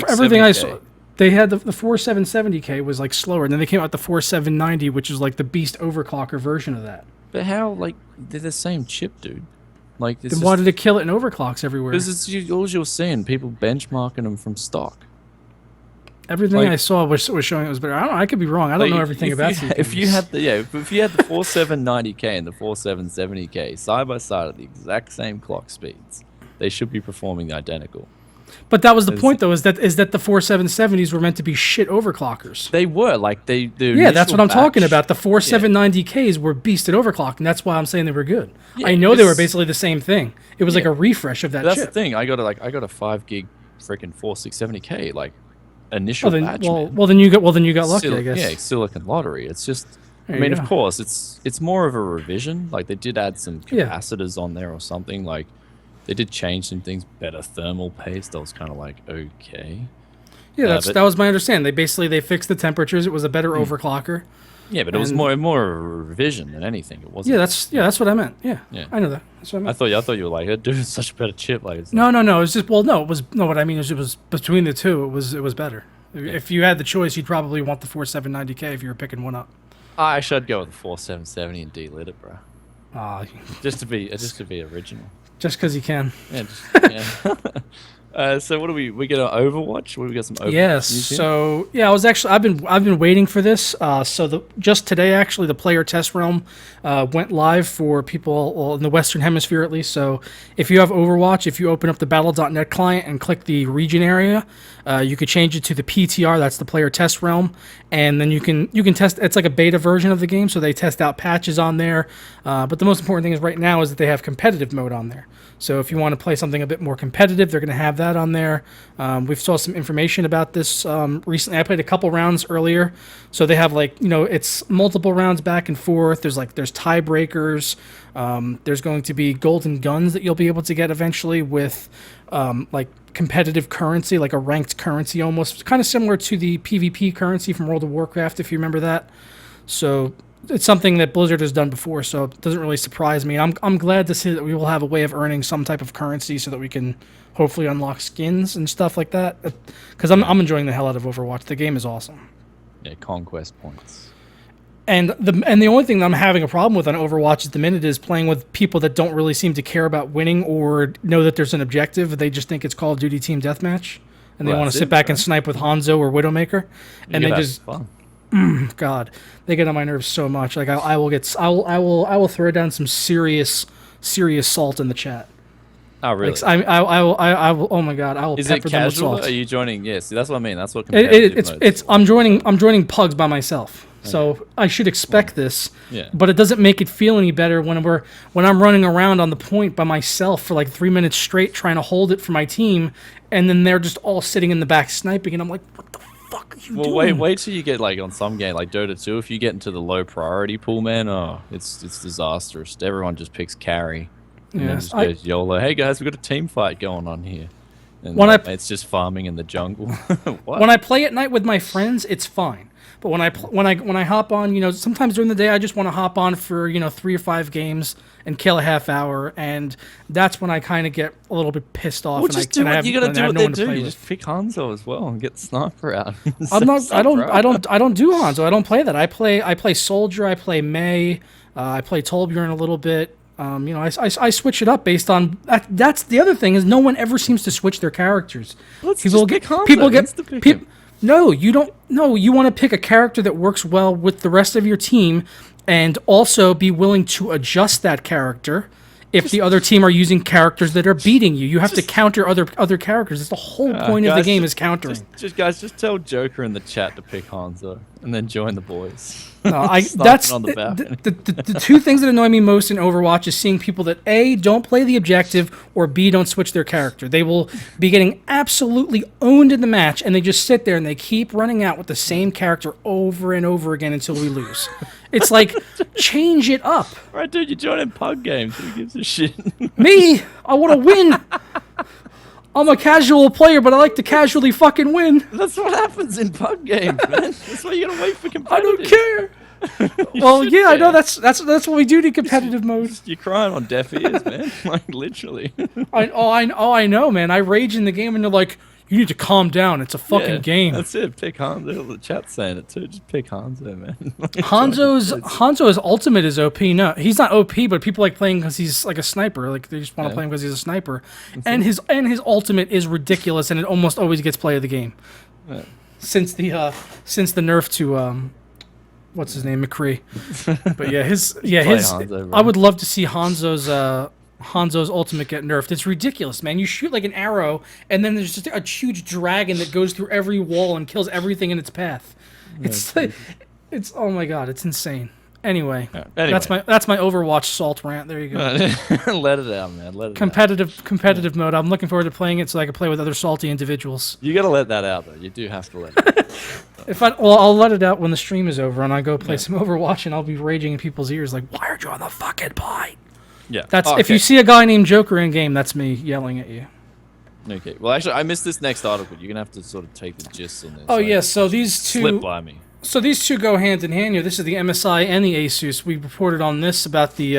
Everything I saw, they had the 4770K was like slower, and then they came out with the 4790, which is like the beast overclocker version of that. But how? Like, they're the same chip, dude. Like, Then why did it kill it in overclocks everywhere? Because all you're seeing, people benchmarking them from stock. Everything I saw was showing it was better. I don't know. I could be wrong. I don't know everything about CPUs. If you had the 4790K and the 4770K side by side at the exact same clock speeds, they should be performing identical. But that was the point, though, is that the 4770s were meant to be shit overclockers. They were the yeah, that's what I'm talking batch. about. The 4790Ks were beasted overclocked, and that's why I'm saying they were good. Yeah, I know they were basically the same thing. It was like a refresh of that That's chip. the thing. I got a 5 gig freaking 4670K initial batch. Well, then you got lucky, I guess. Yeah, Silicon Lottery. It's just. There I mean, you of go. course, it's more of a revision. Like, they did add some capacitors on there or something. Like, they did change some things. Better thermal paste. I was kind of like, okay. Yeah, that was my understanding. They fixed the temperatures. It was a better overclocker. Yeah, but it was more of a revision than anything. It wasn't. Yeah, that's what I meant. Yeah, I know that. That's what I meant. I thought you were like, dude, it's such a better chip. Like, it's No. It was just what I mean is it was between the two. It was better. If you had the choice, you'd probably want the 4790K if you were picking one up. Actually, I'd go with the 4770 and delit it, bro. Ah, Just to be original. just because you can. Yeah, So what are we get on Overwatch? We got some Overwatch Yes. news here? So yeah, I've been waiting for this. Just today, actually, the player test realm went live for people, well, in the Western Hemisphere at least. So if you have Overwatch, if you open up the Battle.net client and click the region area, you could change it to the PTR. That's the player test realm, and then you can test. It's like a beta version of the game, so they test out patches on there. But the most important thing is right now is that they have competitive mode on there. So if you want to play something a bit more competitive, they're going to have that on there. We've saw some information about this recently. I played a couple rounds earlier, so they have it's multiple rounds back and forth. There's tiebreakers. There's going to be golden guns that you'll be able to get eventually with competitive currency, like a ranked currency almost, kind of similar to the PvP currency from World of Warcraft, if you remember that. So it's something that Blizzard has done before, so it doesn't really surprise me. I'm glad to see that we will have a way of earning some type of currency so that we can hopefully unlock skins and stuff like that. Because I'm enjoying the hell out of Overwatch. The game is awesome. Yeah, conquest points. And the only thing that I'm having a problem with on Overwatch at the minute is playing with people that don't really seem to care about winning or know that there's an objective. They just think it's Call of Duty Team Deathmatch, and they want to sit back and snipe with Hanzo or Widowmaker, and they just fun. God, they get on my nerves so much. Like I will throw down some serious salt in the chat. Oh really? Like, I will. Oh my God, I will. Is it pepper them with casual? salt. Are you joining? Yes, that's what I mean. That's what competitive It's I'm joining pugs by myself. So I should expect this. Yeah. But it doesn't make it feel any better when I'm running around on the point by myself for like 3 minutes straight trying to hold it for my team, and then they're just all sitting in the back sniping, and I'm like, what the fuck are you doing? Well, wait till you get like on some game like Dota 2. If you get into the low priority pool, man, it's disastrous. Everyone just picks carry. And then just goes YOLO. Hey guys, we've got a team fight going on here. And it's just farming in the jungle. When I play at night with my friends, it's fine. But when I hop on, sometimes during the day I just want to hop on for 3 or 5 games and kill a half hour, and that's when I kind of get a little bit pissed off. Well, just do what you gotta do. What they do. You just pick Hanzo as well and get the sniper out. I don't do Hanzo. I don't play that. I play Soldier. I play Mei. I play Torbjorn a little bit. I switch it up based on that. That's the other thing is no one ever seems to switch their characters. People get No, you don't. No, you want to pick a character that works well with the rest of your team, and also be willing to adjust that character if the other team are using characters that are beating you. You have to counter other characters. That's the whole point of the game is countering. Just tell Joker in the chat to pick Hanzo, and then join the boys. No, that's on the 2 things that annoy me most in Overwatch is seeing people that A, don't play the objective, or B, don't switch their character. They will be getting absolutely owned in the match, and they just sit there and they keep running out with the same character over and over again until we lose. It's like, change it up. Right, dude, you're joining pug games. Who gives a shit? Me, I want to win. I'm a casual player, but I like to casually fucking win. That's what happens in pug games, man. That's why you gotta wait for competitive. I don't care. Well, yeah, I know that's what we do to competitive mode. You're crying on deaf ears, man. Like literally. I know, man. I rage in the game, and they're like, "You need to calm down. It's a fucking game." That's it. Pick Hanzo. The chat's saying it too. Just pick Hanzo, man. Hanzo's ultimate is OP. No, he's not OP, but people like playing because he's like a sniper. Like they just want to play him because he's a sniper, and his ultimate is ridiculous, and it almost always gets play of the game. Yeah. Since the nerf to what's his name, McCree. But yeah, his Hanzo, I would love to see Hanzo's ultimate get nerfed. It's ridiculous, man. You shoot like an arrow, and then there's just a huge dragon that goes through every wall and kills everything in its path. It's oh my God, it's insane. Anyway, that's my Overwatch salt rant. There you go. Let it out, man. Let it competitive mode. I'm looking forward to playing it so I can play with other salty individuals. You gotta let that out, though. You do have to let it out. I'll let it out when the stream is over and I go play some Overwatch, and I'll be raging in people's ears like, "Why are you on the fucking point?" Yeah. That's if you see a guy named Joker in game, that's me yelling at you. Okay. Well, actually, I missed this next article. You're gonna have to sort of take the gist on this. Oh yeah. So these two slip by me. So these two go hand in hand here. This is the MSI and the Asus. We reported on this about the,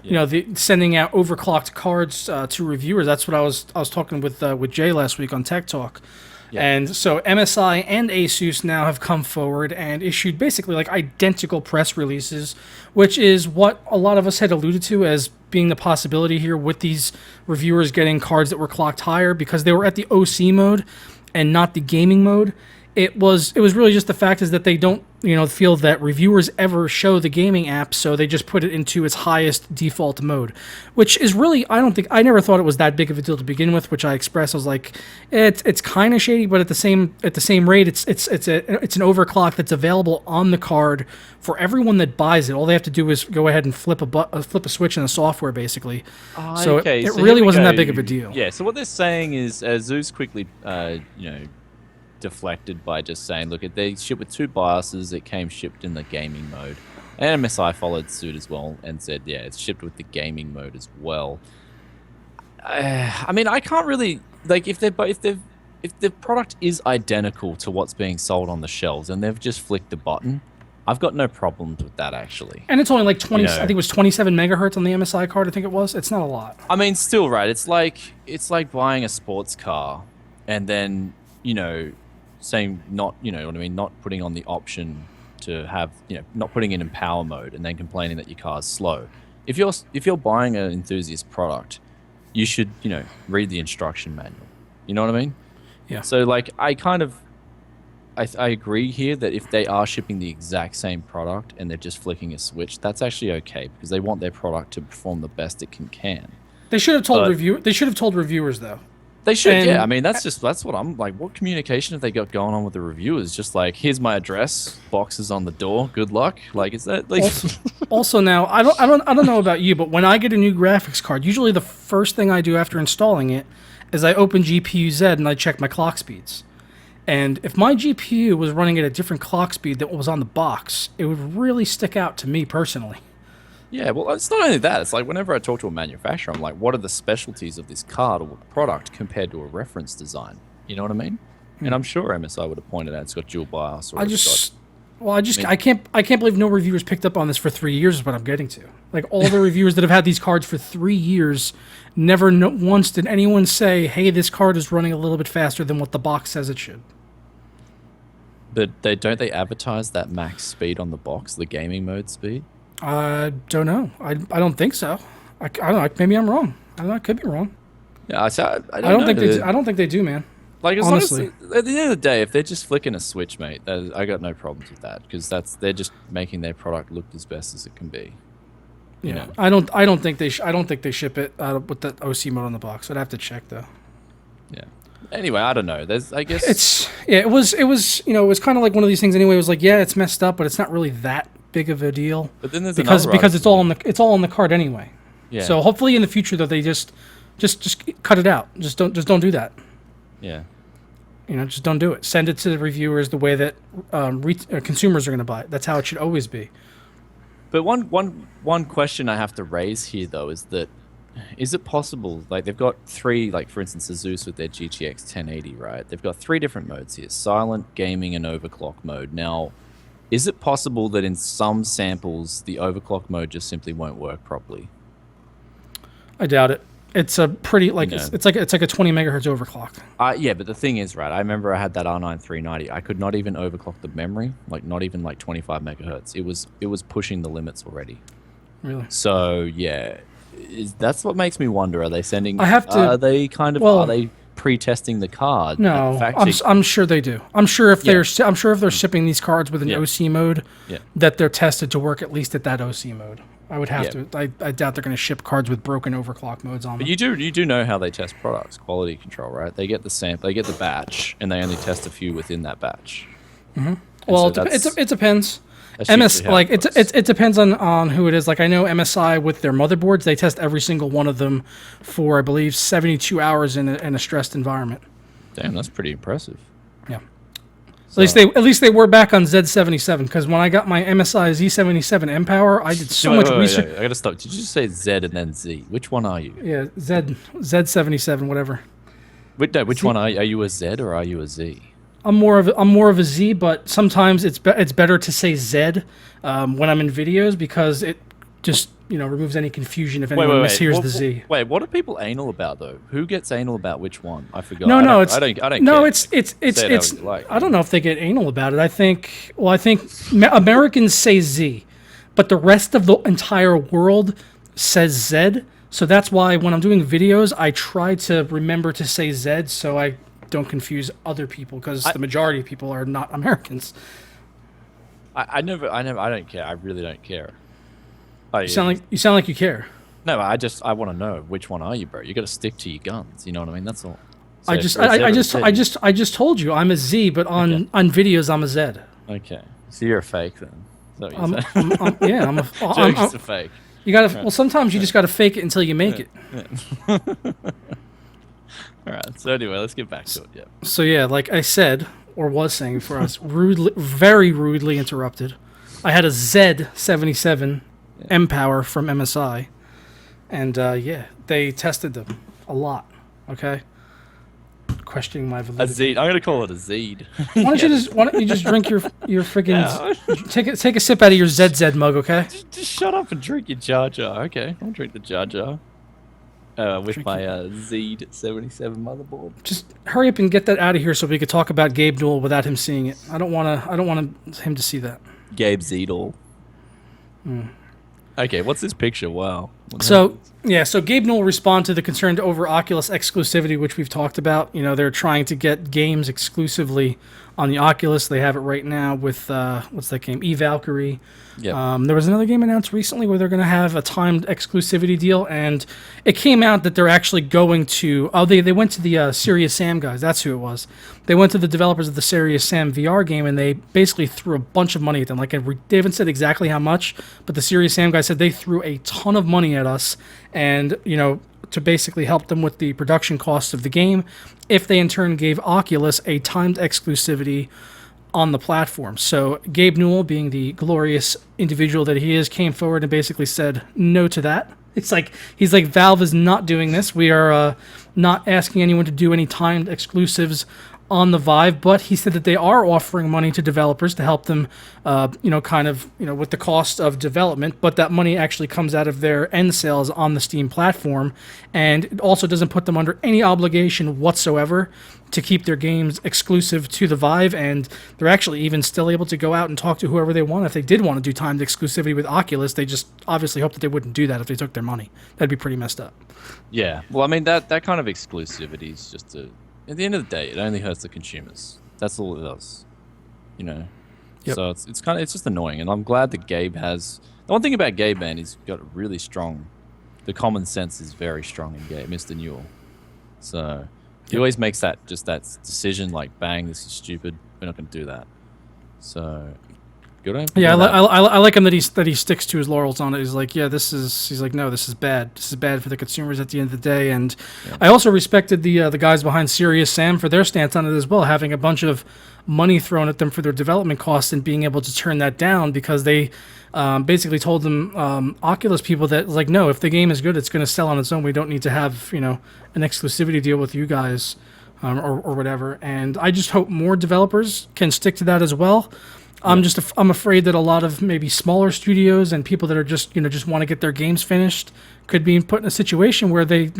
the sending out overclocked cards to reviewers. That's what I was talking with Jay last week on Tech Talk. Yeah. And so MSI and Asus now have come forward and issued basically like identical press releases, which is what a lot of us had alluded to as being the possibility here with these reviewers getting cards that were clocked higher because they were at the OC mode and not the gaming mode. It was really just the fact is that they don't feel that reviewers ever show the gaming app, so they just put it into its highest default mode, which is really I never thought it was that big of a deal to begin with, which I expressed. I was like, it's kind of shady, but at the same rate, it's an overclock that's available on the card for everyone that buys it. All they have to do is go ahead and flip a switch in the software, basically. So okay, it so really wasn't that big of a deal. Yeah. So what they're saying is, Zeus quickly, deflected by just saying, look, they ship with 2 BIOSes. It came shipped in the gaming mode, and MSI followed suit as well and said, yeah, it's shipped with the gaming mode as well. I mean, I can't really like if the product is identical to what's being sold on the shelves and they've just flicked the button, I've got no problems with that actually. And it's only like 20. I think it was 27 megahertz on the MSI card. I think it was. It's not a lot. I mean, still, right? It's like buying a sports car and then saying not putting on the option to have not putting it in power mode and then complaining that your car's slow. If you're buying an enthusiast product, you should read the instruction manual. You know what I mean? Yeah. So like I agree here that if they are shipping the exact same product and they're just flicking a switch, that's actually okay because they want their product to perform the best it can. They should have told reviewers though. They should, yeah. I mean, that's what I'm like. What communication have they got going on with the reviewers? Just like, here's my address, boxes on the door. Good luck. Like, is that like? Also, now I don't know about you, but when I get a new graphics card, usually the first thing I do after installing it is I open GPU-Z and I check my clock speeds. And if my GPU was running at a different clock speed than what was on the box, it would really stick out to me personally. Yeah, well, it's not only that. It's like whenever I talk to a manufacturer, I'm like, what are the specialties of this card or product compared to a reference design? You know what I mean? And I'm sure MSI would have pointed out it's got dual BIOS. Or I can't believe no reviewers picked up on this for 3 years is what I'm getting to. Like all the reviewers that have had these cards for 3 years, never once did anyone say, hey, this card is running a little bit faster than what the box says it should. But don't they advertise that max speed on the box, the gaming mode speed? I don't know. I don't think so. I don't know. Maybe I'm wrong. I don't know. I could be wrong. Yeah, I don't think they do, man. Like, honestly, at the end of the day, if they're just flicking a switch, mate, I got no problems with that because they're just making their product look as best as it can be. You know? I don't think they ship it with the OC mode on the box. I'd have to check though. Yeah. Anyway, I don't know. I guess it was kind of like one of these things anyway. It was like, yeah, it's messed up, but it's not really that big of a deal. But then there's because it's all on the card anyway. Yeah. So hopefully in the future though they just cut it out. Just don't do that. Yeah. Just don't do it. Send it to the reviewers the way that consumers are going to buy it. That's how it should always be. But one question I have to raise here though is it possible, like they've got 3, like for instance Asus with their GTX 1080, right? They've got 3 different modes here: silent, gaming, and overclock mode. Now, is it possible that in some samples the overclock mode just simply won't work properly? I doubt it. It's a pretty it's like a 20 megahertz overclock. Yeah, but the thing is, right, I remember I had that R9 390. I could not even overclock the memory, like not even like 25 megahertz. It was pushing the limits already. Really? So yeah, that's what makes me wonder. Are they sending? Are they pre-testing the card? No, I'm sure they do. I'm sure if they're shipping these cards with an OC mode, that they're tested to work at least at that OC mode. I would have to. I doubt they're going to ship cards with broken overclock modes on them. But you do know how they test products, quality control, right? They get the sample, they get the batch, and they only test a few within that batch. Mm-hmm. Well, so it depends. It depends on who it is. Like I know MSI with their motherboards, they test every single one of them for I believe 72 hours in a stressed environment. Damn, that's pretty impressive. Yeah. So, at least they were back on Z77 because when I got my MSI Z77 M-Power, I did so much research. I gotta stop. Did you just say Z and then Z? Which one are you? Yeah, Z77, whatever. Which one are you? Are you a Z or are you a Z? I'm more of a Z, but sometimes it's better to say Z when I'm in videos because it just removes any confusion if anyone mishears the Z. Wait, what are people anal about though? Who gets anal about which one? I forgot. No, I it's don't no, care. it's. I don't know if they get anal about it. I think Americans say Z, but the rest of the entire world says Z. So that's why when I'm doing videos, I try to remember to say Z, so I don't confuse other people, because the majority of people are not Americans. I don't care. I really don't care. You sound like you care. No, I want to know which one are you, bro. You got to stick to your guns. You know what I mean? That's all. So I just told you I'm a Z, but on videos I'm a Z. Okay, so you're a fake then. Is that what I'm a Jokes are fake. You gotta. Well, sometimes you just gotta fake it until you make it. Yeah. All right. So anyway, let's get back to it. Yeah. So yeah, like I said, or was saying for us, very rudely interrupted. I had a Z77 M Power from MSI, and they tested them a lot. Okay. Questioning my validity. A Zed. I'm gonna call it a Zed. Why don't you just drink your freaking take a sip out of your ZZ mug, okay? Just shut up and drink your Jar Jar. Okay, I'll drink the Jar Jar. With my Z77 motherboard. Just hurry up and get that out of here so we could talk about Gabe Newell without him seeing it. I don't want him to see that. Gabe Zedel. Okay, what's this picture? Wow. So Gabe Newell responded to the concern over Oculus exclusivity, which we've talked about. They're trying to get games exclusively on the Oculus. They have it right now with what's that game? Valkyrie. Yeah. There was another game announced recently where they're going to have a timed exclusivity deal, and it came out that they're actually going to. They went to the Serious Sam guys. That's who it was. They went to the developers of the Serious Sam VR game, and they basically threw a bunch of money at them. Like they haven't said exactly how much, but the Serious Sam guys said they threw a ton of money at us, and to basically help them with the production costs of the game, if they in turn gave Oculus a timed exclusivity on the platform. So Gabe Newell, being the glorious individual that he is, came forward and basically said no to that. He's like, Valve is not doing this. We are not asking anyone to do any timed exclusives on the Vive, but he said that they are offering money to developers to help them, with the cost of development, but that money actually comes out of their end sales on the Steam platform, and it also doesn't put them under any obligation whatsoever to keep their games exclusive to the Vive, and they're actually even still able to go out and talk to whoever they want. If they did want to do timed exclusivity with Oculus, they just obviously hope that they wouldn't do that if they took their money. That'd be pretty messed up. Yeah, well, I mean, that kind of exclusivity is just at the end of the day, it only hurts the consumers. That's all it does, Yep. So it's just annoying, and I'm glad that Gabe has. The one thing about Gabe, man, he's got really strong. The common sense is very strong in Gabe, Mr. Newell. So he always makes that decision, like, bang, this is stupid. We're not going to do that. So good on him. Yeah, I like him that he sticks to his laurels on it. He's like, no, this is bad. This is bad for the consumers at the end of the day. And I also respected the guys behind Serious Sam for their stance on it as well, having a bunch of money thrown at them for their development costs and being able to turn that down, because they basically told them, Oculus people, that like, no, if the game is good, it's going to sell on its own. We don't need to have an exclusivity deal with you guys or whatever. And I just hope more developers can stick to that as well. I'm afraid that a lot of maybe smaller studios and people that are just want to get their games finished could be put in a situation where they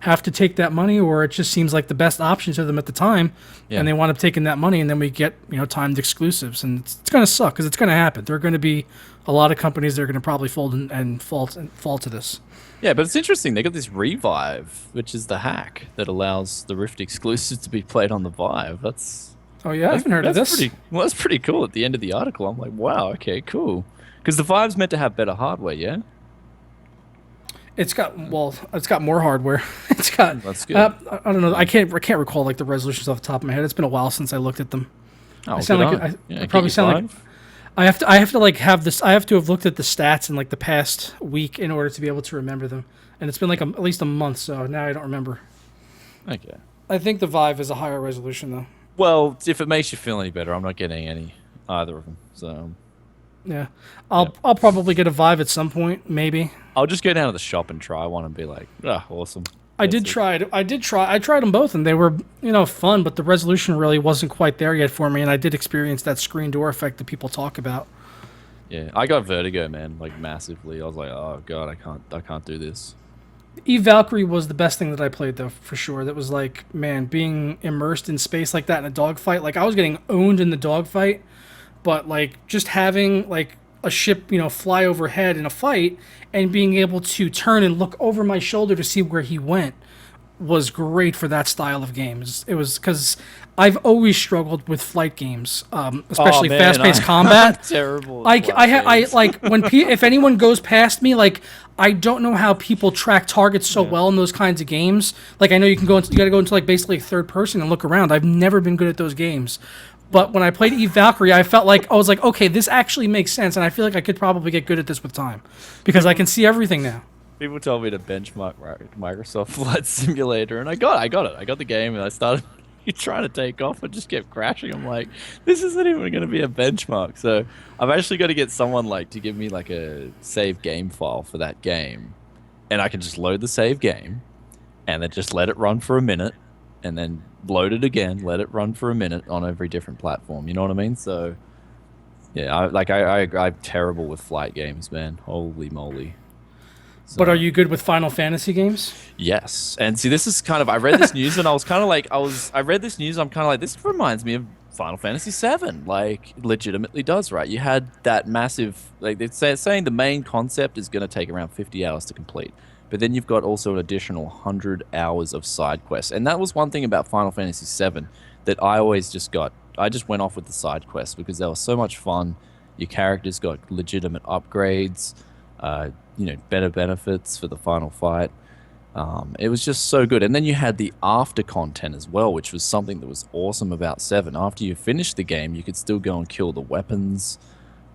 have to take that money, or it just seems like the best option to them at the time, and they wind up taking that money, and then we get timed exclusives, and it's going to suck because it's going to happen. There are going to be a lot of companies that are going to probably fold and fall to this. Yeah, but it's interesting. They got this Revive, which is the hack that allows the Rift exclusives to be played on the Vive. Oh yeah, I haven't heard of this. That's pretty cool. At the end of the article, I'm like, wow, okay, cool. Because the Vive's meant to have better hardware, yeah? It's got more hardware. It's got. That's good. I don't know. I can't recall like the resolutions off the top of my head. It's been a while since I looked at them. Oh, I probably sound like. I have to like have this. I have to have looked at the stats in like the past week in order to be able to remember them, and it's been like at least a month. So now I don't remember. Okay. I think the Vive is a higher resolution though. Well, if it makes you feel any better, I'm not getting either of them. So, yeah, I'll probably get a Vive at some point, maybe. I'll just go down to the shop and try one and be like, awesome. I tried them both, and they were fun, but the resolution really wasn't quite there yet for me, and I did experience that screen door effect that people talk about. Yeah, I got vertigo, man, like massively. I was like, oh god, I can't do this. Eve Valkyrie was the best thing that I played, though, for sure. That was like, man, being immersed in space like that in a dogfight. Like, I was getting owned in the dogfight, but like just having like a ship, fly overhead in a fight and being able to turn and look over my shoulder to see where he went was great for that style of games. It was because I've always struggled with flight games, especially man, fast-paced combat. Terrible. I like when if anyone goes past me, like I don't know how people track targets so well in those kinds of games. Like I know you got to go into like basically third person and look around. I've never been good at those games. But when I played Eve Valkyrie, I felt like I was like, okay, this actually makes sense, and I feel like I could probably get good at this with time because I can see everything now. People told me to benchmark Microsoft Flight Simulator, and I got it. I got the game, and I started trying to take off, and just kept crashing. I'm like, this isn't even going to be a benchmark. So I've actually got to get someone like to give me like a save game file for that game, and I can just load the save game, and then just let it run for a minute, and then load it again, let it run for a minute on every different platform. You know what I mean? So yeah, I'm terrible with flight games, man. Holy moly. So, but are you good with Final Fantasy games? yes. And see, this is kind of, I read this news and I was kind of like, I read this news, I'm kind of like, this reminds me of Final Fantasy VII. Like, legitimately does, right? You had that massive, like, it's saying the main concept is going to take around 50 hours to complete. But then you've got also an additional 100 hours of side quests. And that was one thing about Final Fantasy VII that I always I just went off with the side quests because they were so much fun. Your characters got legitimate upgrades, better benefits for the final fight. It was just so good. And then you had the after content as well, which was something that was awesome about 7. After you finished the game, you could still go and kill the weapons.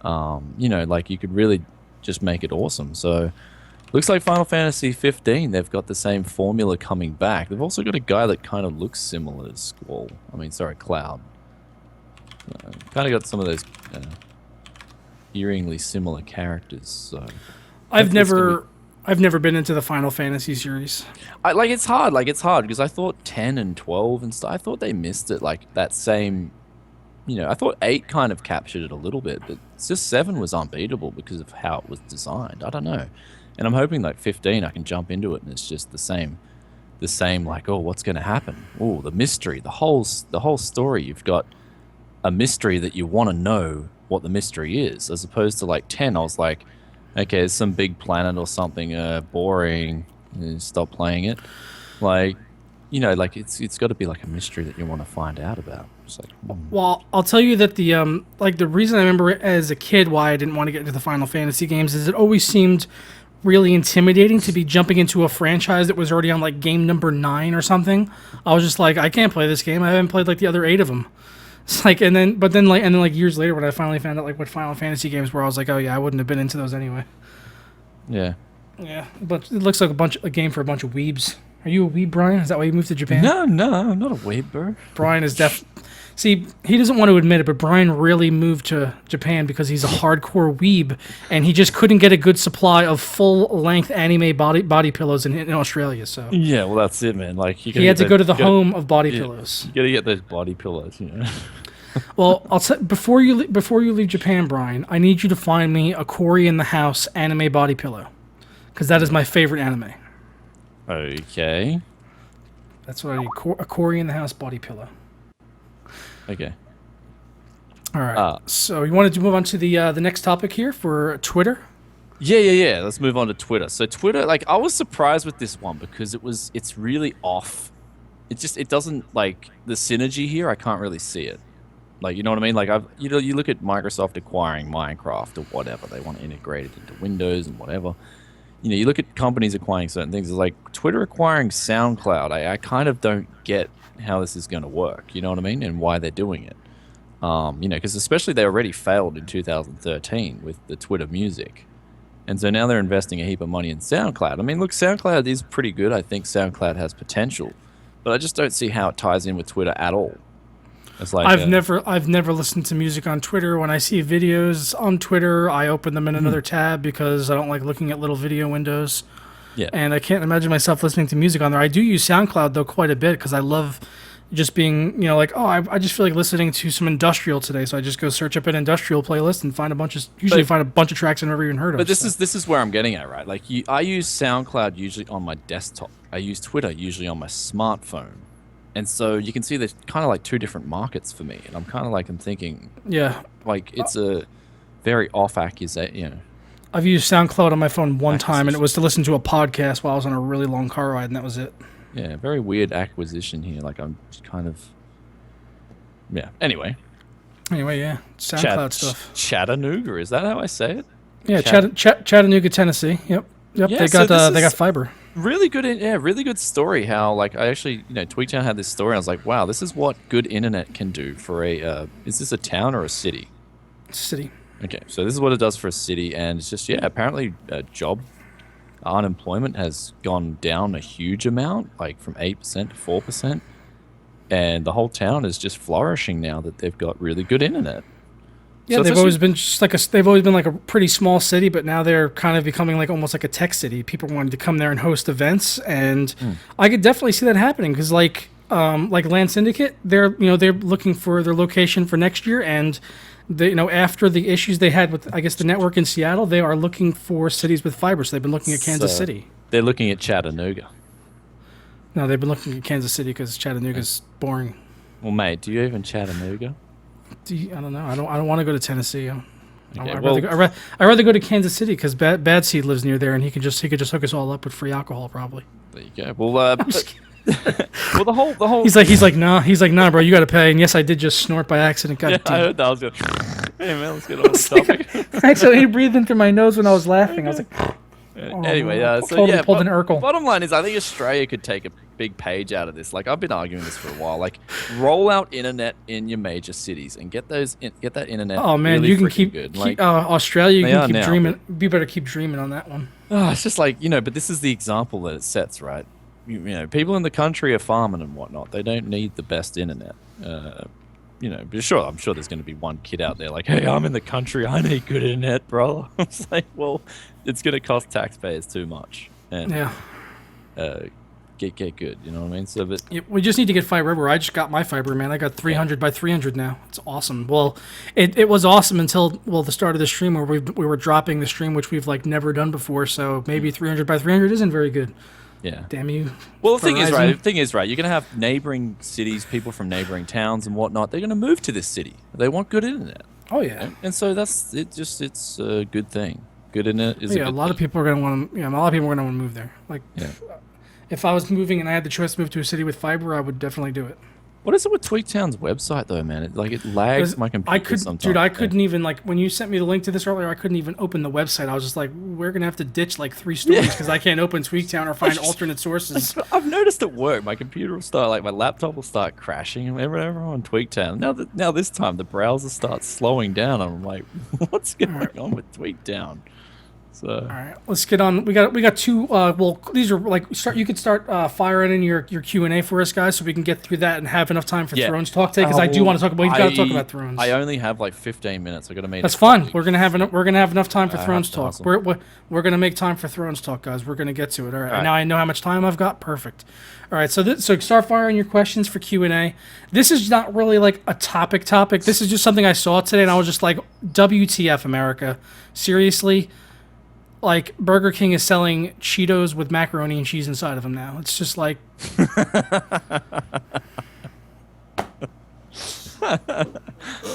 Like you could really just make it awesome. So looks like Final Fantasy 15, they've got the same formula coming back. They've also got a guy that kind of looks similar to Squall. Cloud. Kind of got some of those eeringly similar characters. So I've never been into the Final Fantasy series. It's hard because I thought 10 and 12 and stuff, I thought they missed it, like that same, I thought 8 kind of captured it a little bit, but it's just 7 was unbeatable because of how it was designed. I don't know. And I'm hoping like 15 I can jump into it and it's just the same like, oh, what's going to happen? Oh, the mystery, the whole story. You've got a mystery that you want to know what the mystery is, as opposed to like 10 I was like, okay, it's some big planet or something, boring, stop playing it. Like, it's got to be like a mystery that you want to find out about. It's like, Well, I'll tell you that the reason I remember it as a kid why I didn't want to get into the Final Fantasy games is it always seemed really intimidating to be jumping into a franchise that was already on like game number 9 or something. I was just like, I can't play this game. I haven't played like the other 8 of them. It's like, and then years later when I finally found out like what Final Fantasy games were, I was like, oh yeah, I wouldn't have been into those anyway. yeah. Yeah, but it looks like a game for a bunch of weebs. Are you a weeb, Brian? Is that why you moved to Japan? No, I'm not a weeb, bro. Brian is See, he doesn't want to admit it, but Brian really moved to Japan because he's a hardcore weeb, and he just couldn't get a good supply of full-length anime body pillows in Australia. So yeah, well, that's it, man. Like he had to go to the home of body pillows. You gotta get those body pillows, Well, before you leave Japan, Brian, I need you to find me a Cory in the House anime body pillow, because that is my favorite anime. Okay. That's what I need. A Cory in the House body pillow. Okay. All right. So you wanted to move on to the next topic here for Twitter? Yeah. Let's move on to Twitter. So Twitter, like, I was surprised with this one because it's really off. It doesn't, like, the synergy here, I can't really see it. Like, you know what I mean? Like, you look at Microsoft acquiring Minecraft or whatever. They want to integrate it into Windows and whatever. You look at companies acquiring certain things. It's like Twitter acquiring SoundCloud. I kind of don't get how this is going to work. You know what I mean? And why they're doing it. Because especially they already failed in 2013 with the Twitter music. And so now they're investing a heap of money in SoundCloud. I mean, look, SoundCloud is pretty good. I think SoundCloud has potential. But I just don't see how it ties in with Twitter at all. It's like I've never listened to music on Twitter. When I see videos on Twitter, I open them in another tab because I don't like looking at little video windows. Yeah. And I can't imagine myself listening to music on there. I do use SoundCloud though quite a bit because I love just being, like, oh, I just feel like listening to some industrial today, so I just go search up an industrial playlist and find a bunch of tracks I've never even heard of. But this is where I'm getting at, right? Like, I use SoundCloud usually on my desktop. I use Twitter usually on my smartphone, and so you can see there's kind of like two different markets for me, and I'm kind of like I'm thinking, like it's a very off accusation. I've used SoundCloud on my phone one time, and it was to listen to a podcast while I was on a really long car ride, and that was it. Yeah, very weird acquisition here. Like, I'm just kind of... Yeah, anyway. Yeah. SoundCloud stuff. Chattanooga, is that how I say it? Yeah, Chattanooga, Tennessee. Yep. Yeah, they got fiber. Really good, really good story how, like, I actually, Tweaktown had this story, and I was like, wow, this is what good internet can do for a... is this a town or a city? City. Okay, so this is what it does for a city, and it's just, apparently unemployment has gone down a huge amount, like from 8% to 4%, and the whole town is just flourishing now that they've got really good internet. Yeah, so they've always been like a pretty small city, but now they're kind of becoming like almost like a tech city. People wanted to come there and host events, and I could definitely see that happening because like Land Syndicate, they're looking for their location for next year, and they, after the issues they had with, I guess, the network in Seattle, they are looking for cities with fiber. So they've been looking at Kansas City. They're looking at Chattanooga. No, they've been looking at Kansas City because Chattanooga's boring. Well, mate, do you even Chattanooga? I don't know. I don't want to go to Tennessee. I'd rather go to Kansas City because Bad Seed lives near there, and he could just hook us all up with free alcohol probably. There you go. Well, well, the whole. He's like, nah, bro, you got to pay. And yes, I did just snort by accident. God damn. I heard that. I was good. Hey man, let's get on the topic. I accidentally breathed in through my nose when I was laughing. I was like, anyway, pulled an Urkel. Bottom line is, I think Australia could take a big page out of this. Like, I've been arguing this for a while. Like, roll out internet in your major cities and get that internet. Oh man, really you can keep good. Like, Australia. You can keep dreaming. You better keep dreaming on that one. It's just like, but this is the example that it sets, right? People in the country are farming and whatnot. They don't need the best internet. But sure, I'm sure there's going to be one kid out there like, hey, I'm in the country. I need good internet, bro. It's like, well, it's going to cost taxpayers too much. And, get good, you know what I mean? So, but we just need to get fiber everywhere. I just got my fiber, man. I got 300 by 300 now. It's awesome. Well, it was awesome until the start of the stream where we were dropping the stream, which we've like never done before. So maybe 300 by 300 isn't very good. Yeah. Damn you. Well, the thing is, right, you're going to have neighboring cities, people from neighboring towns and whatnot. They're going to move to this city. They want good internet. Oh, yeah. And so that's it. It's a good thing. Good internet is a good a lot thing. of people are going to want to, a lot of people are going to want to move there. Like, if I was moving and I had the choice to move to a city with fiber, I would definitely do it. What is it with Tweaktown's website, though, man? It lags my computer sometimes. Dude, I couldn't even, like, when you sent me the link to this earlier, I couldn't even open the website. I was just like, we're going to have to ditch, like, 3 stories because I can't open Tweaktown or find alternate sources. I've noticed at work, my computer will start, like, my laptop will start crashing whenever I'm on Tweaktown. Now this time, the browser starts slowing down. I'm like, what's going on with Tweaktown? So. All right, let's get on. We got 2. These are like you could start firing in your Q&A for us, guys, so we can get through that and have enough time for Thrones talk today. Because I do want to talk about. We've got to talk about Thrones. I only have like 15 minutes. I got to make. That's fine. We're gonna have enough time for Thrones talk. Awesome. We're gonna make time for Thrones talk, guys. We're gonna get to it. All right. All right. Now I know how much time I've got. Perfect. All right. So start firing your questions for Q&A. This is not really like a topic. This is just something I saw today, and I was just like, WTF America? Seriously. Like, Burger King is selling Cheetos with macaroni and cheese inside of them now. It's just like...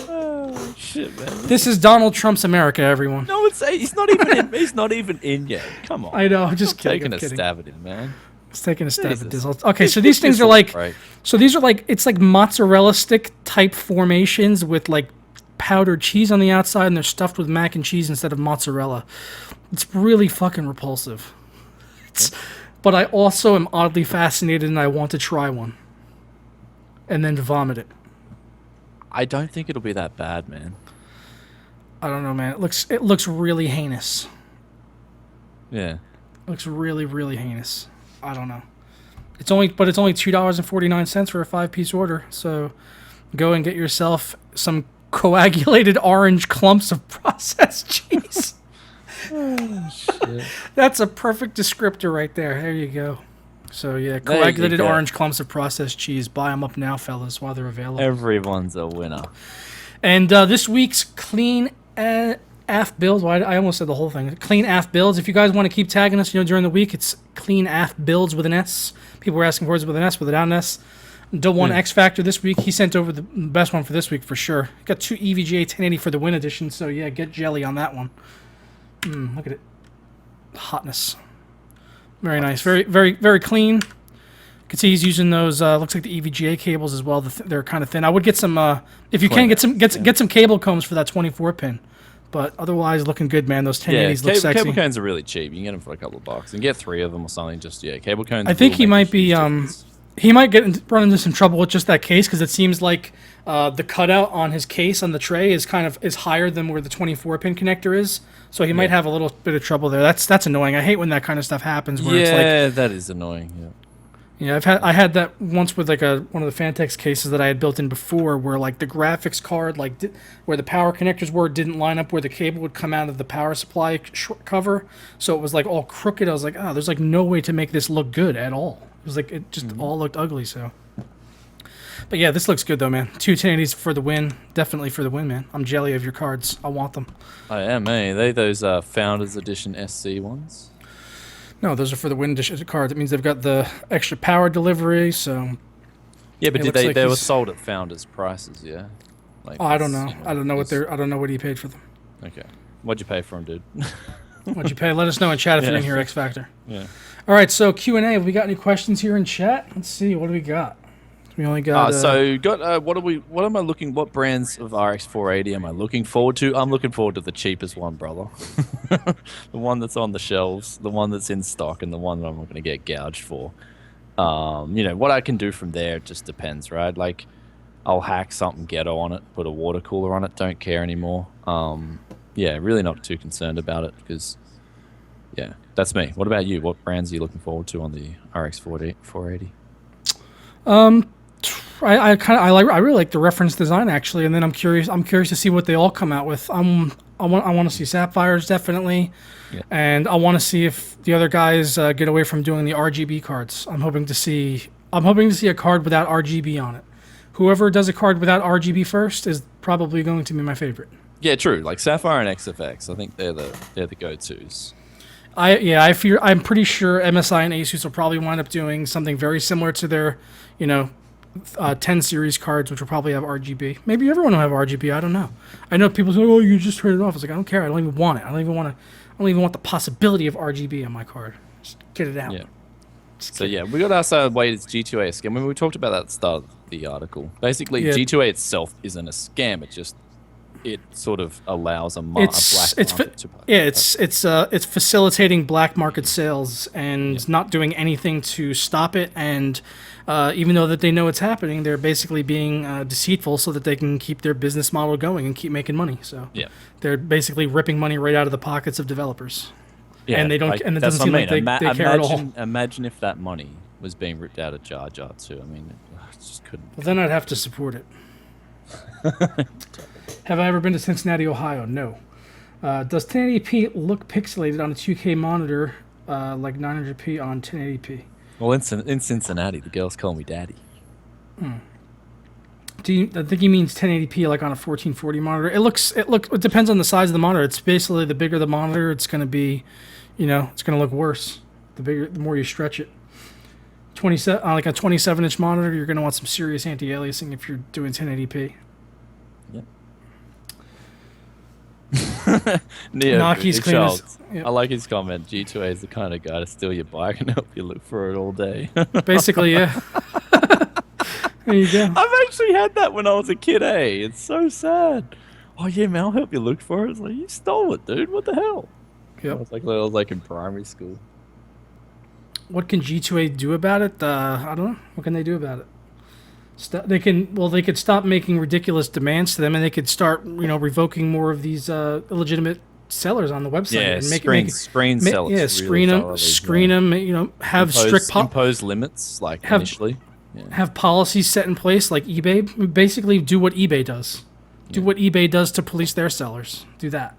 Oh, shit, man. This is Donald Trump's America, everyone. No, he's not even in. He's not even in yet. Come on. I know. Just taking a stab at him, man. It's taking a stab at Dizzle. Okay, so these things are like... Right. So these are like... It's like mozzarella stick type formations with like powdered cheese on the outside, and they're stuffed with mac and cheese instead of mozzarella. It's really fucking repulsive. But I also am oddly fascinated, and I want to try one. And then vomit it. I don't think it'll be that bad, man. I don't know, man. It looks really heinous. Yeah. It looks really, really heinous. I don't know. It's only $2.49 for a 5-piece order. So go and get yourself some coagulated orange clumps of processed cheese. Oh, shit. That's a perfect descriptor right there. There you go. So yeah, There you coagulated go. orange clumps of processed cheese. Buy them up now, fellas, while they're available. Everyone's a winner. And this week's clean AF builds. Well, I almost said the whole thing. Clean AF builds. If you guys want to keep tagging us, during the week, it's clean AF builds with an S. People were asking for it with an S, without an S. Double one X Factor this week. He sent over the best one for this week for sure. Got 2 EVGA 1080 for the win edition. So yeah, get jelly on that one. Look at it, hotness. Very nice. Very, very, very clean. You can see he's using those. Looks like the EVGA cables as well. They're kind of thin. I would get some. If you can, get some cable combs for that 24 pin. But otherwise, looking good, man. Those 1080s look sexy. Cable cones are really cheap. You can get them for a couple of bucks and get 3 of them or something. Just cable cones. I think he might be. He might run into some trouble with just that case because it seems like the cutout on his case on the tray is is higher than where the 24 pin connector is. So he might have a little bit of trouble there. That's annoying. I hate when that kind of stuff happens. Where it's like, that is annoying. Yeah, I had that once with like one of the Fantex cases that I had built in before, where like the graphics card, where the power connectors were, didn't line up where the cable would come out of the power supply cover, so it was like all crooked. I was like, there's like no way to make this look good at all. It was like it just all looked ugly. So, but yeah, this looks good though, man. 2 1080s for the win, definitely for the win, man. I'm jelly of your cards. I want them. I am, They those Founders Edition SC ones. No, those are for the win edition cards. It means they've got the extra power delivery. So yeah, but they were sold at Founders prices, yeah. Like I don't know. I don't know what he paid for them. Okay, what'd you pay for them, dude? What'd you pay? Let us know in chat if you're in here, X Factor. Yeah. All right, so Q&A. Have we got any questions here in chat? Let's see. What do we got? We only got. What brands of RX 480 am I looking forward to? I'm looking forward to the cheapest one, brother. The one that's on the shelves, the one that's in stock, and the one that I'm not going to get gouged for. What I can do from there just depends, right? Like, I'll hack something ghetto on it, put a water cooler on it, don't care anymore. Really not too concerned about it because, that's me. What about you? What brands are you looking forward to on the RX 480? I really like the reference design actually, and then I'm curious to see what they all come out with. I want to see Sapphires definitely, and I want to see if the other guys get away from doing the RGB cards. I'm hoping to see a card without RGB on it. Whoever does a card without RGB first is probably going to be my favorite. Yeah, true. Like Sapphire and XFX, I think they're the go-tos. I'm pretty sure MSI and Asus will probably wind up doing something very similar to their, 10 series cards, which will probably have RGB. Maybe everyone will have RGB. I don't know. I know people say, "Oh, you just turn it off." I was like, I don't care. I don't even want it. I don't even want the possibility of RGB on my card. Just get it out. Yeah. We got our weighted G2A scam. When we talked about that at the start of the article, basically G2A itself isn't a scam. It sort of allows a black market to it's facilitating black market sales and not doing anything to stop it. And even though that they know it's happening, they're basically being deceitful so that they can keep their business model going and keep making money. So they're basically ripping money right out of the pockets of developers. Yeah, and they don't. And it doesn't seem like they care at all. Imagine if that money was being ripped out of Jar Jar too. I mean, I just couldn't. Well, then I'd have to support it. Have I ever been to Cincinnati, Ohio? No. Does 1080p look pixelated on a 2K monitor like 900p on 1080p? Well, in Cincinnati, the girls call me daddy. I think he means 1080p like on a 1440 monitor. It depends on the size of the monitor. It's basically the bigger the monitor, it's going to be, it's going to look worse. The more you stretch it. 27 on like a 27-inch monitor, you're going to want some serious anti-aliasing if you're doing 1080p. Naki's cleanest. Yep. I like his comment. G2A is the kind of guy to steal your bike and help you look for it all day. Basically, yeah. There you go. I've actually had that when I was a kid, It's so sad. Oh, yeah, man, I'll help you look for it. It's like, you stole it, dude. What the hell? Yep. I was like in primary school. What can G2A do about it? I don't know. What can they do about it? They could stop making ridiculous demands to them, and they could start, revoking more of these illegitimate sellers on the website. Yeah, and screen sellers. Yeah, screen them. Have impose limits initially. Yeah. Have policies set in place like eBay. Basically, do what eBay does. Do what eBay does to police their sellers. Do that.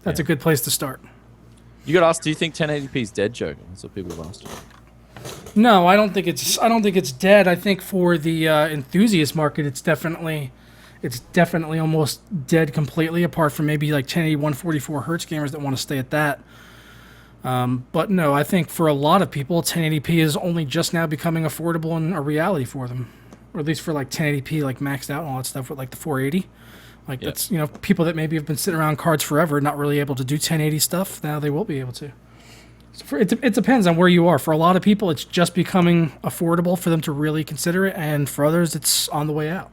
That's a good place to start. You got asked, do you think 1080p is dead, Joker? That's what people have asked. No, I don't think it's dead. I think for the enthusiast market, it's definitely almost dead completely. Apart from maybe like 1080 144 hertz gamers that want to stay at that. But no, I think for a lot of people, 1080p is only just now becoming affordable and a reality for them, or at least for like 1080p, like maxed out and all that stuff with like the 480. Like that's people that maybe have been sitting around cards forever, not really able to do 1080 stuff. Now they will be able to. So it depends on where you are. For a lot of people, it's just becoming affordable for them to really consider it, and for others, it's on the way out.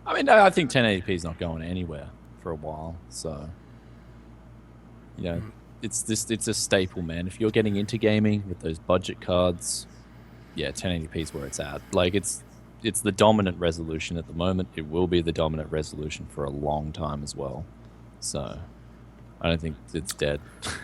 I mean, I think 1080p is not going anywhere for a while. So, it's a staple, man. If you're getting into gaming with those budget cards, 1080p is where it's at. Like it's the dominant resolution at the moment. It will be the dominant resolution for a long time as well. So. I don't think it's dead.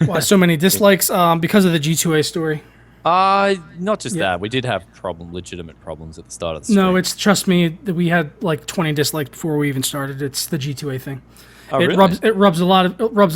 Why so many dislikes? Because of the G2A story. Not just that. We did have legitimate problems at the start of the stream. No, trust me, we had like 20 dislikes before we even started. It's the G2A thing. Oh, it really? rubs a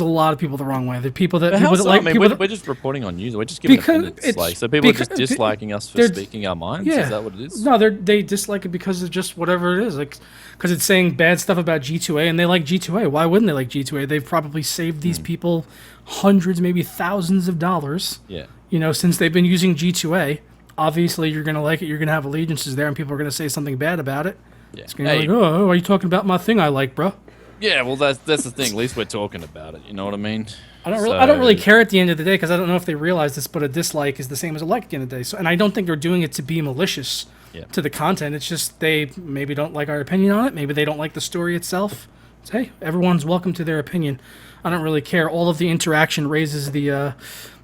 lot of people the wrong way. The people that we're just reporting on news. We're just giving it dislike. So people are just disliking us for speaking our minds. Yeah. Is that what it is? No, they dislike it because of just whatever it is. Like because it's saying bad stuff about G2A, and they like G2A. Why wouldn't they like G2A? They've probably saved these people hundreds, maybe thousands of dollars. Yeah. Since they've been using G2A. Obviously, you're gonna like it. You're gonna have allegiances there, and people are gonna say something bad about it. Yeah. It's gonna be like, oh, are you talking about my thing I like, bro? Yeah, well, that's the thing. At least we're talking about it. You know what I mean? I don't really care at the end of the day because I don't know if they realize this, but a dislike is the same as a like at the end of the day. So, and I don't think they're doing it to be malicious to the content. It's just they maybe don't like our opinion on it. Maybe they don't like the story itself. So, hey, everyone's welcome to their opinion. I don't really care. All of the interaction raises the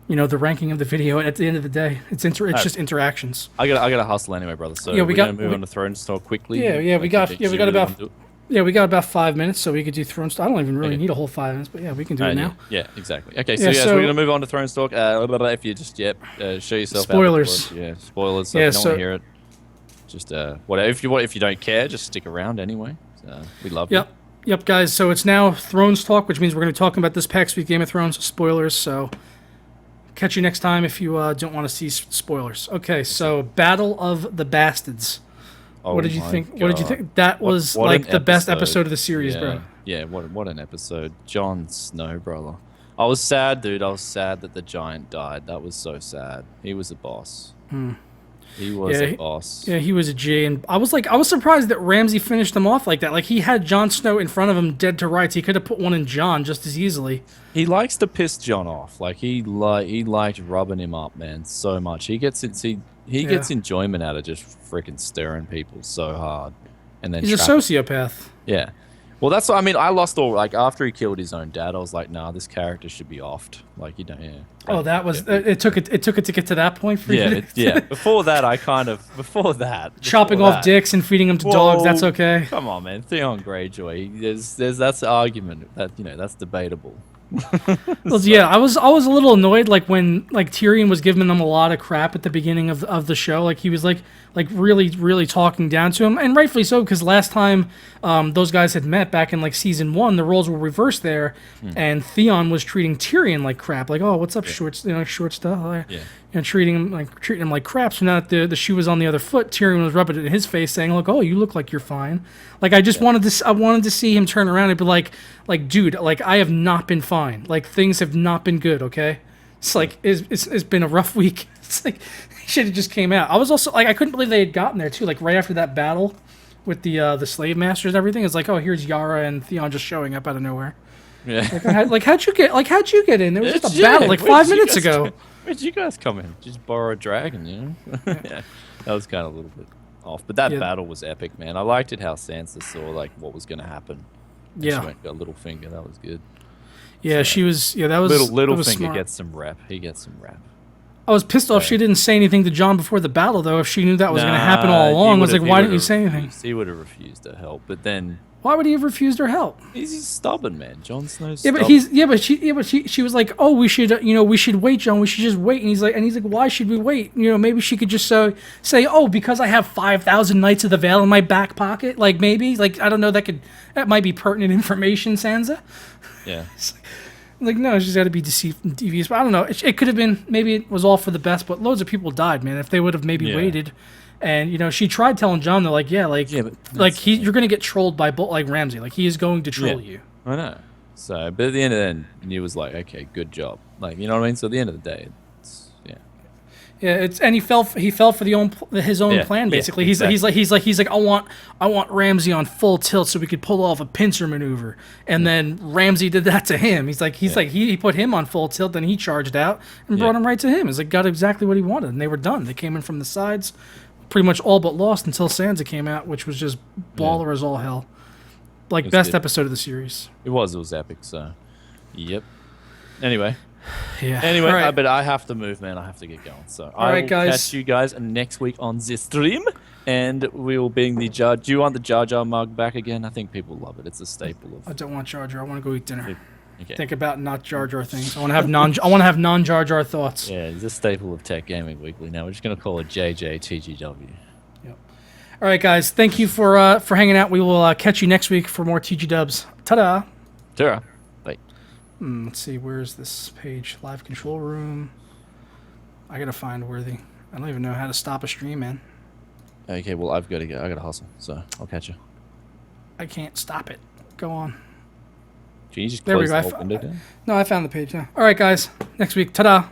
the ranking of the video. At the end of the day, it's just interactions. I gotta hustle anyway, brother. So we're gonna move on to Thrones Talk quickly. We got about 5 minutes, so we could do Thrones Talk. I don't even really need a whole 5 minutes, but we can do it now. Yeah, exactly. Okay, so we're going to move on to Thrones Talk. If you just, show yourself spoilers. Out. Spoilers. So if you don't want to hear it, just, whatever. If you don't care, just stick around anyway. We love you. Yep, guys. So it's now Thrones Talk, which means we're going to be talking about this PAX week Game of Thrones. Spoilers, so catch you next time if you don't want to see spoilers. Okay, so Battle of the Bastids. What did you think? God. What did you think? That was like the best episode of the series, bro. Yeah, what an episode. Jon Snow, brother. I was sad, dude. I was sad that the giant died. That was so sad. He was a boss. He was a boss. Yeah, he was a G. And I was surprised that Ramsay finished him off like that. Like he had Jon Snow in front of him, dead to rights. He could have put one in Jon just as easily. He likes to piss Jon off. Like he liked rubbing him up, man, so much. He gets enjoyment out of just freaking stirring people so hard, and then he's a sociopath. Yeah, well, that's what I mean. I lost all after he killed his own dad. I was like, nah, this character should be offed. Like you don't. Yeah. Oh, that was it. Took it to get to that point for you. Yeah. Before that, chopping off dicks and feeding them to dogs. That's okay. Come on, man. Theon Greyjoy. That's the argument that that's debatable. Well, yeah, I was a little annoyed when Tyrion was giving them a lot of crap at the beginning of the show. Like he was like really talking down to him, and rightfully so, because last time those guys had met back in season 1, the roles were reversed there, and Theon was treating Tyrion like crap. Like, oh, what's up, short stuff? Treating him like crap. So now that the shoe was on the other foot, Tyrion was rubbing it in his face, saying, "Look, oh, you look like you're fine." Like I just wanted to see him turn around and be like, dude, I have not been fine. Like things have not been good. Okay, it's it's been a rough week. It's like shit. It just came out. I was also I couldn't believe they had gotten there too. Like right after that battle with the slave masters and everything. It's like, oh, here's Yara and Theon just showing up out of nowhere. Yeah. How'd you get in? There was just a battle 5 minutes ago. Where'd you guys come in? Just borrow a dragon, Yeah. That was kind of a little bit off. But that battle was epic, man. I liked it how Sansa saw what was going to happen. And she went got little finger. That was good. Yeah, so, she was. Yeah, that was Littlefinger smart. gets some rep. He gets some rep. I was pissed off she didn't say anything to Jon before the battle, though. If she knew that was going to happen all along, I was like, why didn't you say anything? He would have refused to help, but then. Why would he have refused her help? He's stubborn, man. Jon Snow's stubborn. But she was like, oh, we should wait, Jon. We should just wait. And he's like, why should we wait? Maybe she could just say, oh, because I have 5,000 Knights of the Vale in my back pocket. Maybe, I don't know, that might be pertinent information, Sansa. Yeah. Like, no, she's got to be devious. But I don't know. It could have been, maybe it was all for the best, but loads of people died, man. If they would have maybe waited. And, you know, she tried telling John, they're like, you're going to get trolled by like Ramsey. Like, he is going to troll you. I know. So, but at the end of the day, he was like, okay, good job. Like, you know what I mean? So at the end of the day, yeah, and he fell for his own plan basically. He's like I want Ramsey on full tilt so we could pull off a pincer maneuver. And then Ramsey did that to him. He put him on full tilt, then he charged out and brought him right to him. It's like got exactly what he wanted, and they were done. They came in from the sides, pretty much all but lost until Sansa came out, which was just baller as all hell. Like best episode of the series. It was epic. So, yep. Anyway. Yeah. Anyway, right. but I have to move, man. I have to get going. So I will catch you guys next week on the stream, and we will bring the Jar. Do you want the Jar Jar mug back again? I think people love it. It's a staple of. I don't want Jar Jar. I want to go eat dinner. Okay. Think about not Jar Jar things. I want to have non Jar Jar thoughts. Yeah, it's a staple of Tech Gaming Weekly. Now we're just gonna call it JJ TGW. Yep. All right, guys. Thank you for hanging out. We will catch you next week for more TG Dubs. Ta-da. Ta-da. Bye. Let's see, where's this page? Live control room. I gotta find Worthy. I don't even know how to stop a stream, man. Okay, well I've got to go. I got to hustle, so I'll catch you. I can't stop it. Go on. Can you just there we close go. the whole window down? No, I found the page now. All right, guys. Next week. Ta-da.